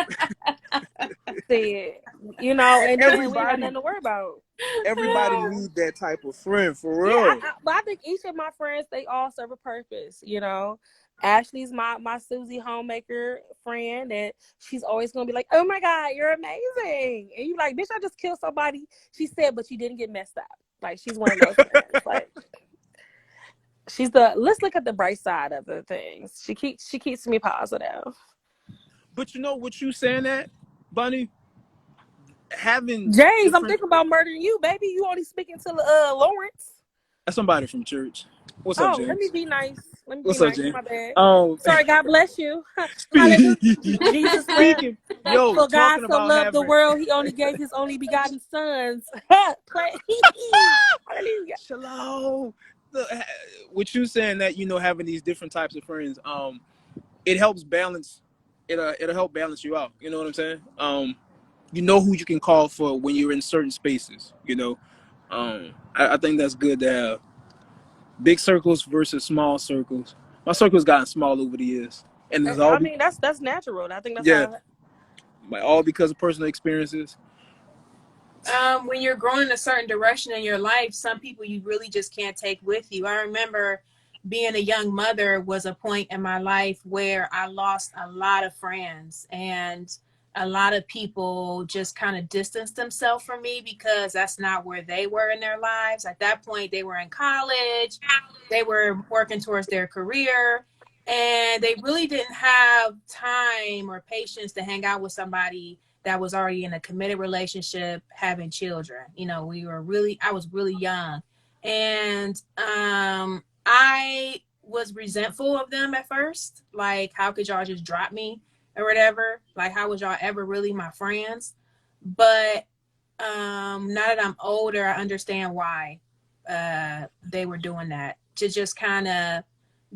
and then we have nothing to worry about. Everybody needs that type of friend, for real. Yeah, but I think each of my friends, they all serve a purpose, Ashley's my Susie homemaker friend, and she's always gonna be like, "Oh my God, you're amazing!" And you like, "Bitch, I just killed somebody." She said, "But you didn't get messed up." Like, she's one of those friends. Like, she's let's look at the bright side of the things. She keeps me positive. But you know what you saying that, Bunny? Having James, I'm thinking about murdering you, baby. You only speaking to Lawrence. That's somebody from church. What's up, James? Let me be nice. What's up, James? My bad. Sorry, God bless you. Hallelujah. Jesus speaking. Yo, for God so loved the world, he only gave his only begotten sons. Hallelujah. Shalom. What you saying that, having these different types of friends, it helps balance. It'll help balance you out. You know what I'm saying? You know who you can call for when you're in certain spaces. I think that's good to have. Big circles versus small circles. My circle's gotten small over the years. And it's all that's natural. I think that's yeah, how all because of personal experiences. When you're growing in a certain direction in your life, some people you really just can't take with you. I remember being a young mother was a point in my life where I lost a lot of friends, and a lot of people just kind of distanced themselves from me because that's not where they were in their lives. At that point, they were in college, they were working towards their career, and they really didn't have time or patience to hang out with somebody that was already in a committed relationship, having children. You know, I was really young. And I was resentful of them at first. Like, how could y'all just drop me or whatever? Like, how was y'all ever really my friends? But now that I'm older, I understand why they were doing that, to just kind of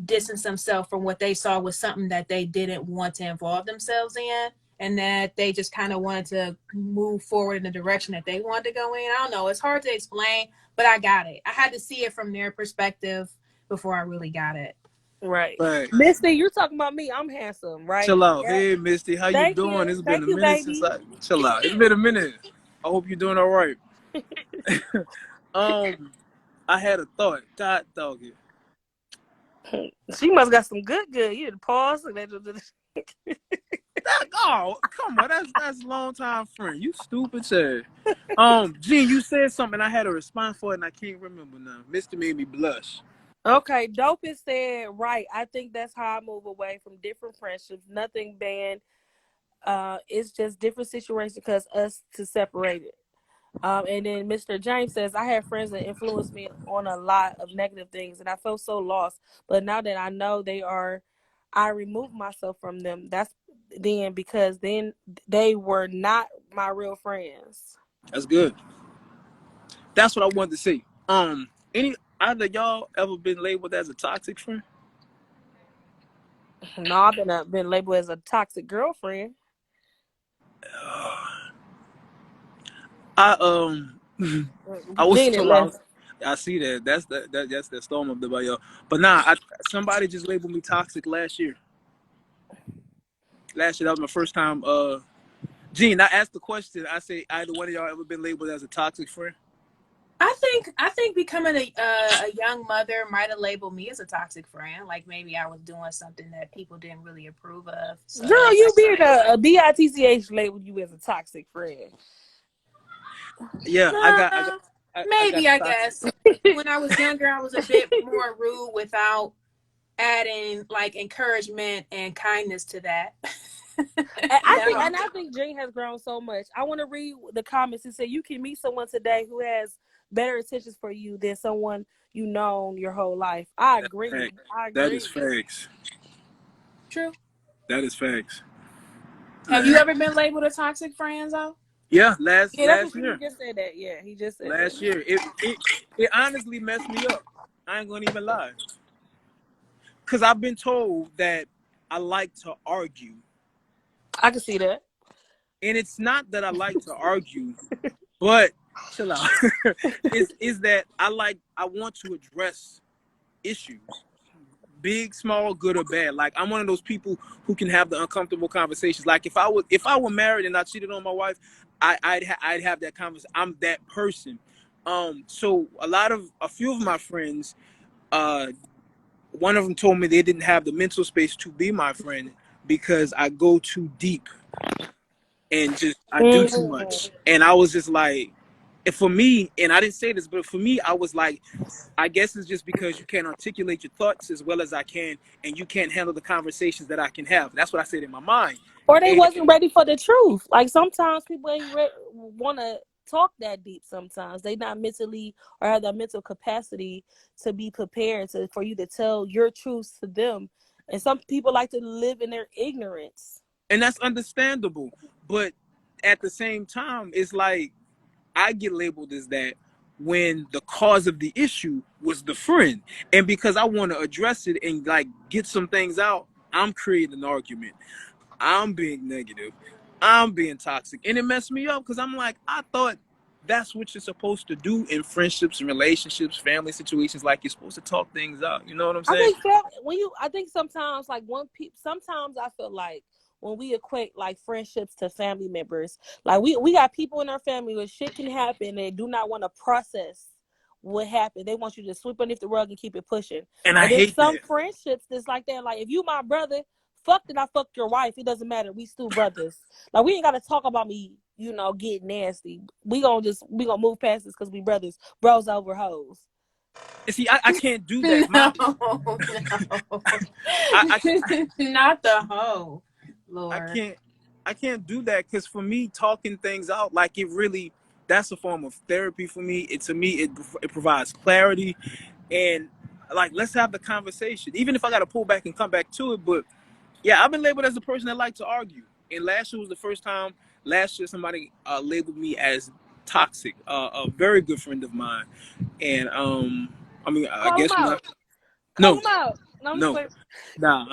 distance themselves from what they saw was something that they didn't want to involve themselves in, and that they just kind of wanted to move forward in the direction that they wanted to go in. I don't know. It's hard to explain, but I got it. I had to see it from their perspective before I really got it. Right. Misty, you're talking about me. I'm handsome, right? Chill out. Yeah. Hey, Misty, how you doing? It's been a minute since chill out. It's been a minute. I hope you're doing all right. I had a thought. God dog it. She must got some good. You had to pause. Oh, come on. That's a long time friend. You stupid shit. Gene, you said something I had a response for it and I can't remember now. Misty made me blush. Okay, Dopey said, right. I think that's how I move away from different friendships. Nothing banned. It's just different situations because us to separate it. And then Mr. James says, I had friends that influenced me on a lot of negative things, and I felt so lost. But now that I know I removed myself from them. That's because then they were not my real friends. That's good. That's what I wanted to say. Either y'all ever been labeled as a toxic friend? No, I've been labeled as a toxic girlfriend. I was I see that. That's the storm of the bio. But somebody just labeled me toxic last year. That was my first time. Gene, I asked the question. I say, either one of y'all ever been labeled as a toxic friend? I think becoming a young mother might have labeled me as a toxic friend. Like, maybe I was doing something that people didn't really approve of. So. Girl, you being a BITCH labeled you as a toxic friend. Yeah, I guess. When I was younger, I was a bit more rude without adding like encouragement and kindness to that. I think Jane has grown so much. I want to read the comments and say you can meet someone today who has better intentions for you than someone you known your whole life. I agree. That is facts. True. That is facts. Have you ever been labeled a toxic friend, though? Yeah, last year. He just said that. Yeah, he just said last that. year. It honestly messed me up. I ain't gonna even lie. Because I've been told that I like to argue. I can see that. And it's not that I like to argue, but chill out. is that I want to address issues. Big, small, good or bad. Like, I'm one of those people who can have the uncomfortable conversations. Like, if I were married and I cheated on my wife, I'd have that conversation. I'm that person. So a few of my friends, one of them told me they didn't have the mental space to be my friend because I go too deep and I do too much. And I was just like, for me, and I didn't say this, but for me, I was like, I guess it's just because you can't articulate your thoughts as well as I can, and you can't handle the conversations that I can have. That's what I said in my mind. Or they wasn't ready for the truth. Like, sometimes people ain't want to talk that deep. Sometimes they not mentally or have that mental capacity to be prepared for you to tell your truths to them. And some people like to live in their ignorance. And that's understandable. But at the same time, it's like, I get labeled as that when the cause of the issue was the friend. And because I want to address it and like get some things out, I'm creating an argument. I'm being negative. I'm being toxic. And it messed me up because I'm like, I thought that's what you're supposed to do in friendships and relationships, family situations. Like, you're supposed to talk things out. You know what I'm saying? I think sometimes, like, sometimes I feel like when we equate like friendships to family members, like we got people in our family where shit can happen, they do not want to process what happened. They want you to sweep underneath the rug and keep it pushing. And I then hate some that. friendships that's like that. Like, if you my brother, fuck that I fucked your wife. It doesn't matter. We still brothers. Like, we ain't gotta talk about me, get nasty. We gonna move past this because we brothers. Bros over hoes. And see, I can't do that. No, I not the hoe, Lord. I can't do that, because for me, talking things out, like, that's a form of therapy for me. To me, it provides clarity, and like, let's have the conversation, even if I got to pull back and come back to it. But yeah, I've been labeled as the person that likes to argue, and last year was the first time. Last year, somebody labeled me as toxic. A very good friend of mine, and I mean, I Call him guess out. Call no, him out. No, I'm just no, playing. nah.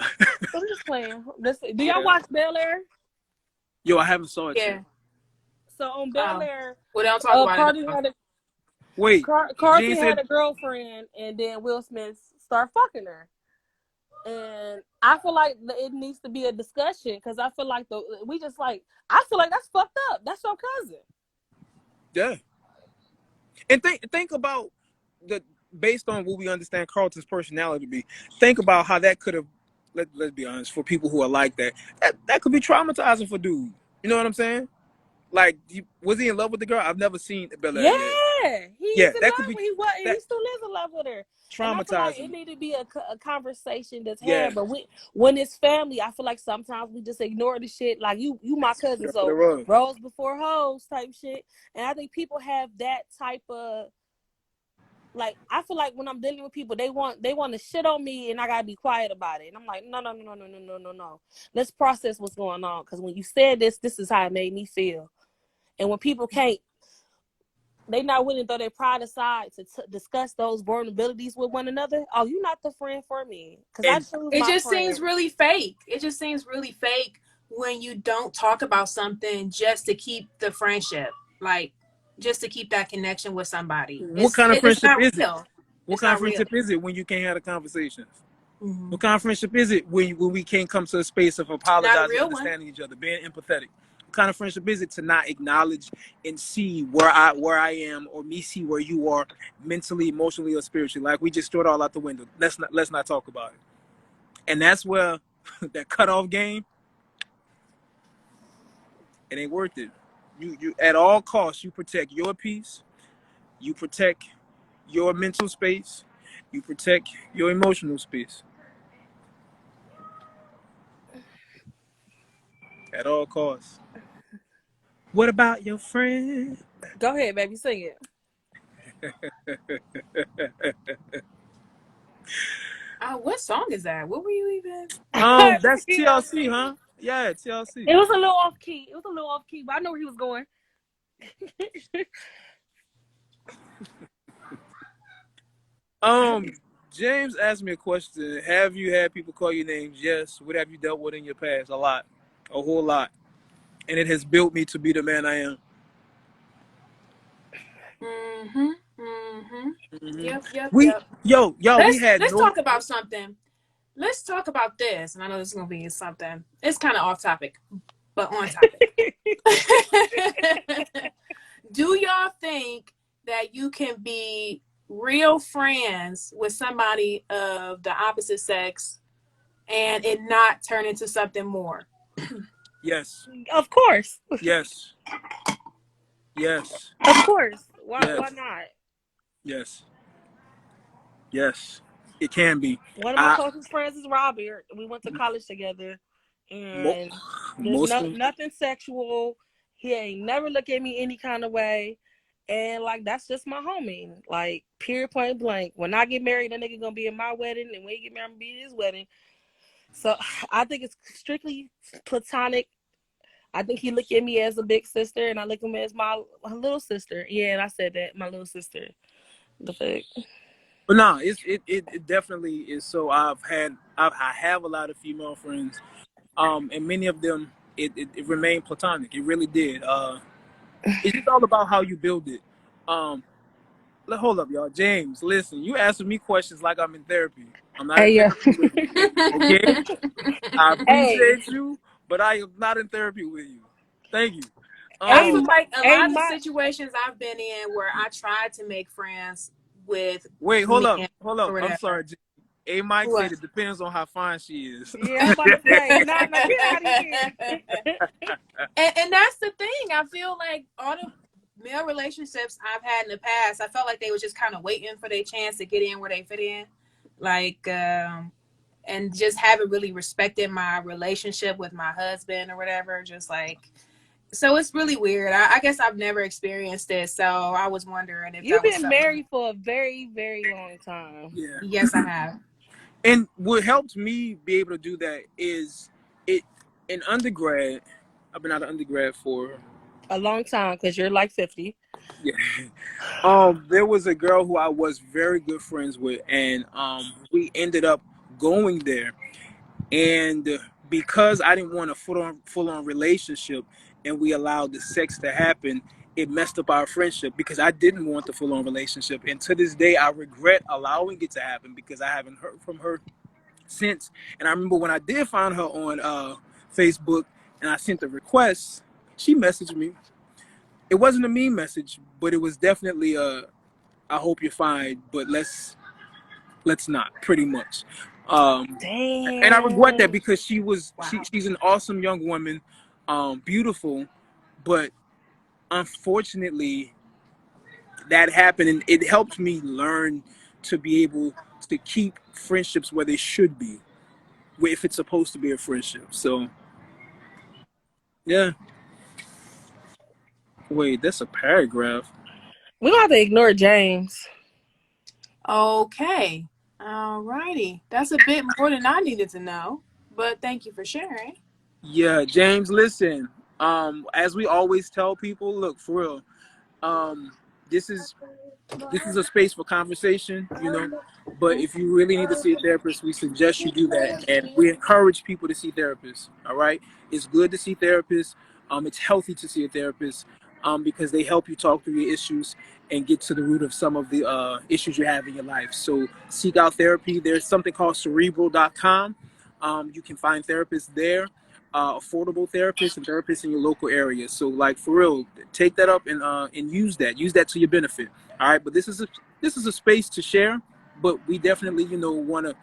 I'm just playing. Do y'all watch Bel Air? Yo, I haven't saw it Yeah. yet. So on Bel Air, well, don't talk about Cardi it. Wait, Cardi had a girlfriend, and then Will Smith started fucking her. And I feel like it needs to be a discussion, because I feel like I feel like that's fucked up. That's your cousin. Yeah. And think about based on what we understand Carlton's personality to be. Think about how that could have. Let's be honest. For people who are like that could be traumatizing for dude. You know what I'm saying? Like, was he in love with the girl? I've never seen Bel Air yet. Yeah, he's Yeah, in that love. could be. He still is in love with her. And I feel like it Traumatizing. need to be a conversation that's Yeah. had. But when it's family, I feel like sometimes we just ignore the shit. Like, you my cousin, so bros before hoes type shit. And I think people have that type of, like, I feel like when I'm dealing with people, they want to shit on me, and I gotta be quiet about it. And I'm like, no. Let's process what's going on, because when you said this is how it made me feel. And when people can't, they not willing to throw their pride aside to discuss those vulnerabilities with one another. Oh, you're not the friend for me, because I choose it my just friend. seems really fake. It just seems really fake when you don't talk about something just to keep the friendship, like, just to keep that connection with somebody. What kind of friendship is it? What kind of friendship is it when you can't have a conversation? Mm-hmm. What kind of friendship is it when we can't come to a space of apologizing, understanding each other, being empathetic? What kind of friendship is it to not acknowledge and see where I am, or me see where you are mentally, emotionally, or spiritually? Like, we just throw it all out the window. Let's not talk about it. And that's where that cutoff game, it ain't worth it. You at all costs, you protect your peace, you protect your mental space, you protect your emotional space. At all costs. What about your friend? Go ahead, baby, sing it. What song is that? What were you even? That's TLC, huh? Yeah, TLC. It was a little off key. But I know where he was going. James asked me a question. Have you had people call you names? Yes. What have you dealt with in your past? A lot. A whole lot. And it has built me to be the man I am. Yep. Let's talk about something. Let's talk about this. And I know this is going to be something. It's kind of off topic, but on topic. Do y'all think that you can be real friends with somebody of the opposite sex and it not turn into something more? Yes. Of course. Yes. Of course. Why not? Yes. It can be. One of my closest friends is Robert. We went to college together, and there's nothing sexual. He ain't never look at me any kind of way, and like, that's just my homie. Like, period, point blank. When I get married, that nigga gonna be in my wedding, and when he get married, I'm gonna be in his wedding. So I think it's strictly platonic. I think he look at me as a big sister, and I look at him as my little sister. Yeah, and I said that, my little sister. The fuck. But no, it definitely is. So I have a lot of female friends, and many of them it remained platonic. It really did. It's just all about how you build it. Hold up, y'all. James, listen, you asking me questions like I'm in therapy. I'm not in Hey, yo. therapy with you. Okay? I Hey, appreciate you, but I am not in therapy with you. Thank you. I hey, feel like a hey, lot of the my, situations I've been in where I tried to make friends with Wait, hold men up. or I'm whatever. sorry. A Mike said What? it depends on how fine she is. yeah, I'm about to say, nah, get out of here. And that's the thing. I feel like all the male relationships I've had in the past, I felt like they was just kind of waiting for their chance to get in where they fit in. Like, and just haven't really respected my relationship with my husband or whatever. Just like, so it's really weird. I guess I've never experienced it. So I was wondering if You've that was been something. married for a very, very long time. Yeah. Yes, I have. And what helped me be able to do that is it in undergrad. I've been out of undergrad for A long time, because you're like 50. yeah. There was a girl who I was very good friends with, and we ended up going there. And because I didn't want a full on relationship, and we allowed the sex to happen, it messed up our friendship because I didn't want the full on relationship. And to this day, I regret allowing it to happen because I haven't heard from her since. And I remember when I did find her on Facebook and I sent the request, she messaged me. It wasn't a mean message, but it was definitely a I hope you're fine, but let's not, pretty much. And I regret that Damn. because Wow. she's an awesome young woman, beautiful, but unfortunately that happened, and it helped me learn to be able to keep friendships where they should be, if it's supposed to be a friendship. So yeah. Wait, that's a paragraph. We don't have to ignore James. Okay. All righty. That's a bit more than I needed to know, but thank you for sharing. Yeah, James, listen. As we always tell people, look, for real, um, this is a space for conversation, But if you really need to see a therapist, we suggest you do that, and we encourage people to see therapists. All right, it's good to see therapists. It's healthy to see a therapist, because they help you talk through your issues and get to the root of some of the issues you have in your life. So seek out therapy. There's something called cerebral.com. You can find therapists there, affordable therapists and therapists in your local area. So, like, for real, take that up and use that to your benefit. All right, but this is a space to share, but we definitely want to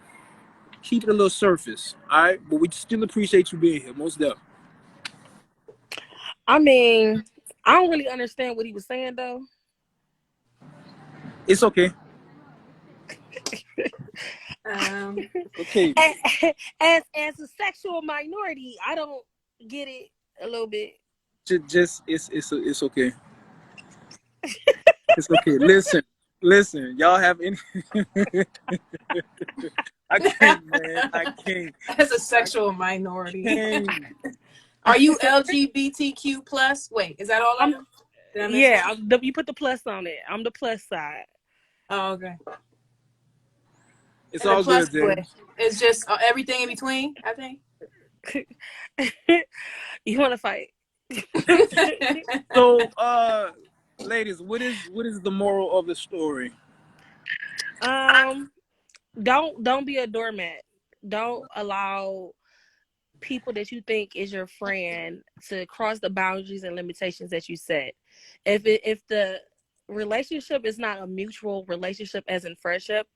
keep it a little surface. All right, but we still appreciate you being here, most definitely. I mean, I don't really understand what he was saying, though. It's okay. Okay. As a sexual minority, I don't get it a little bit. Just it's okay. It's okay. Listen. Y'all have any? I can't, man. I can't. As a sexual minority. Can't. Are you LGBTQ plus? Wait, is that all of them? Did I miss Yeah, one? you put the plus on it. I'm the plus side. Oh, okay. It's And the all plus good, what? James. It's just everything in between, I think. You want to fight? So, ladies, what is the moral of the story? Don't be a doormat. Don't allow people that you think is your friend to cross the boundaries and limitations that you set. If the relationship is not a mutual relationship, as in friendship,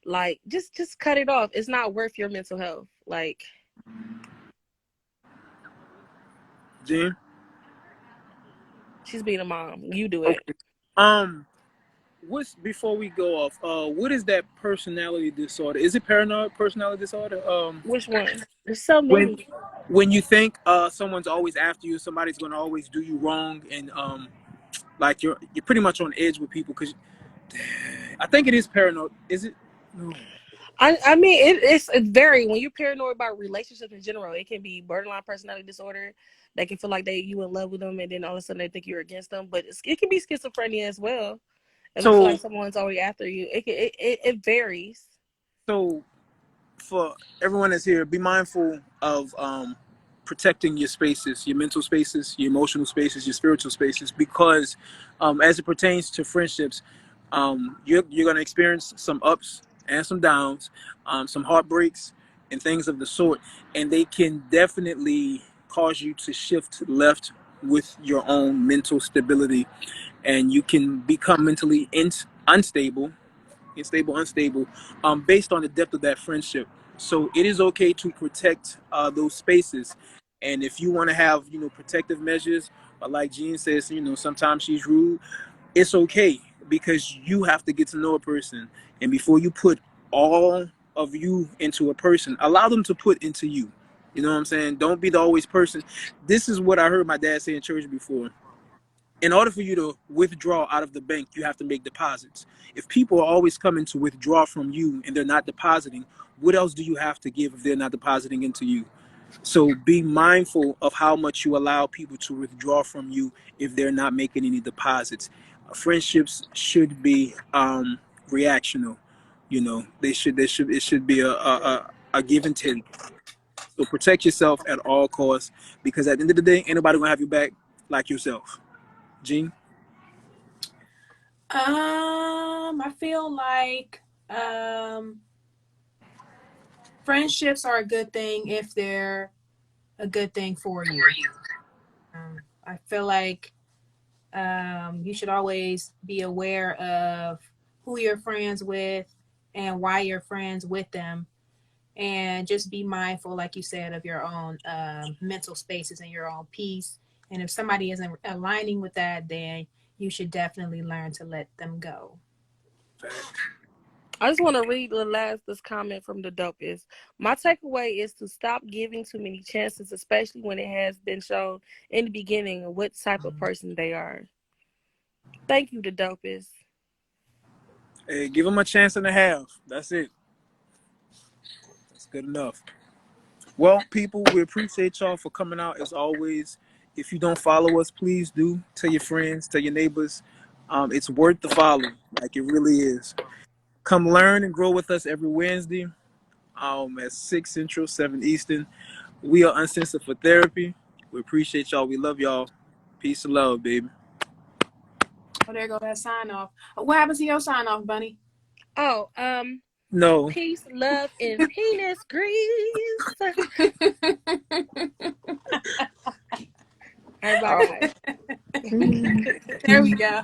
like just cut it off. It's not worth your mental health. Like, Jean? she's being a mom. You do it. Okay. What's before we go off? What is that personality disorder? Is it paranoid personality disorder? Which one? There's so When many. you think someone's always after you, somebody's gonna always do you wrong, and like you're pretty much on edge with people because I think it is paranoid. Is it? No. I mean, it's very, when you're paranoid about relationships in general, it can be borderline personality disorder. They can feel like you in love with them, and then all of a sudden they think you're against them. But it can be schizophrenia as well. If you feel So like someone's always after you, it varies. for everyone that's here, be mindful of protecting your spaces, your mental spaces, your emotional spaces, your spiritual spaces, because as it pertains to friendships, you're going to experience some ups and some downs, some heartbreaks and things of the sort, and they can definitely cause you to shift left with your own mental stability, and you can become mentally unstable, unstable, based on the depth of that friendship. So it is okay to protect those spaces, and if you want to have protective measures, or like Jean says, sometimes she's rude. It's okay, because you have to get to know a person, and before you put all of you into a person, allow them to put into you. You know what I'm saying? Don't be the always person. This is what I heard my dad say in church before. In order for you to withdraw out of the bank, you have to make deposits. If people are always coming to withdraw from you and they're not depositing, what else do you have to give if they're not depositing into you? So be mindful of how much you allow people to withdraw from you if they're not making any deposits. Friendships should be reactional. It should be a give and take. So protect yourself at all costs, because at the end of the day, ain't nobody gonna have you back like yourself. Gene? I feel like friendships are a good thing if they're a good thing for you. I feel like you should always be aware of who you're friends with and why you're friends with them, and just be mindful, like you said, of your own mental spaces and your own peace. And if somebody isn't aligning with that, then you should definitely learn to let them go. I just want to read this comment from the dopest. My takeaway is to stop giving too many chances, especially when it has been shown in the beginning of what type of person they are. Thank you, the dopest. Hey, give them a chance and a half. That's it. That's good enough. Well, people, we appreciate y'all for coming out as always. If you don't follow us, please do. Tell your friends, tell your neighbors. It's worth the follow. Like, it really is. Come learn and grow with us every Wednesday at 6 Central, 7 Eastern. We are Uncensored for Therapy. We appreciate y'all. We love y'all. Peace and love, baby. Oh, there go that sign off. What happens to your sign off, Bunny? Oh, No. Peace, love, and penis grease. All right, bye, guys. There we go.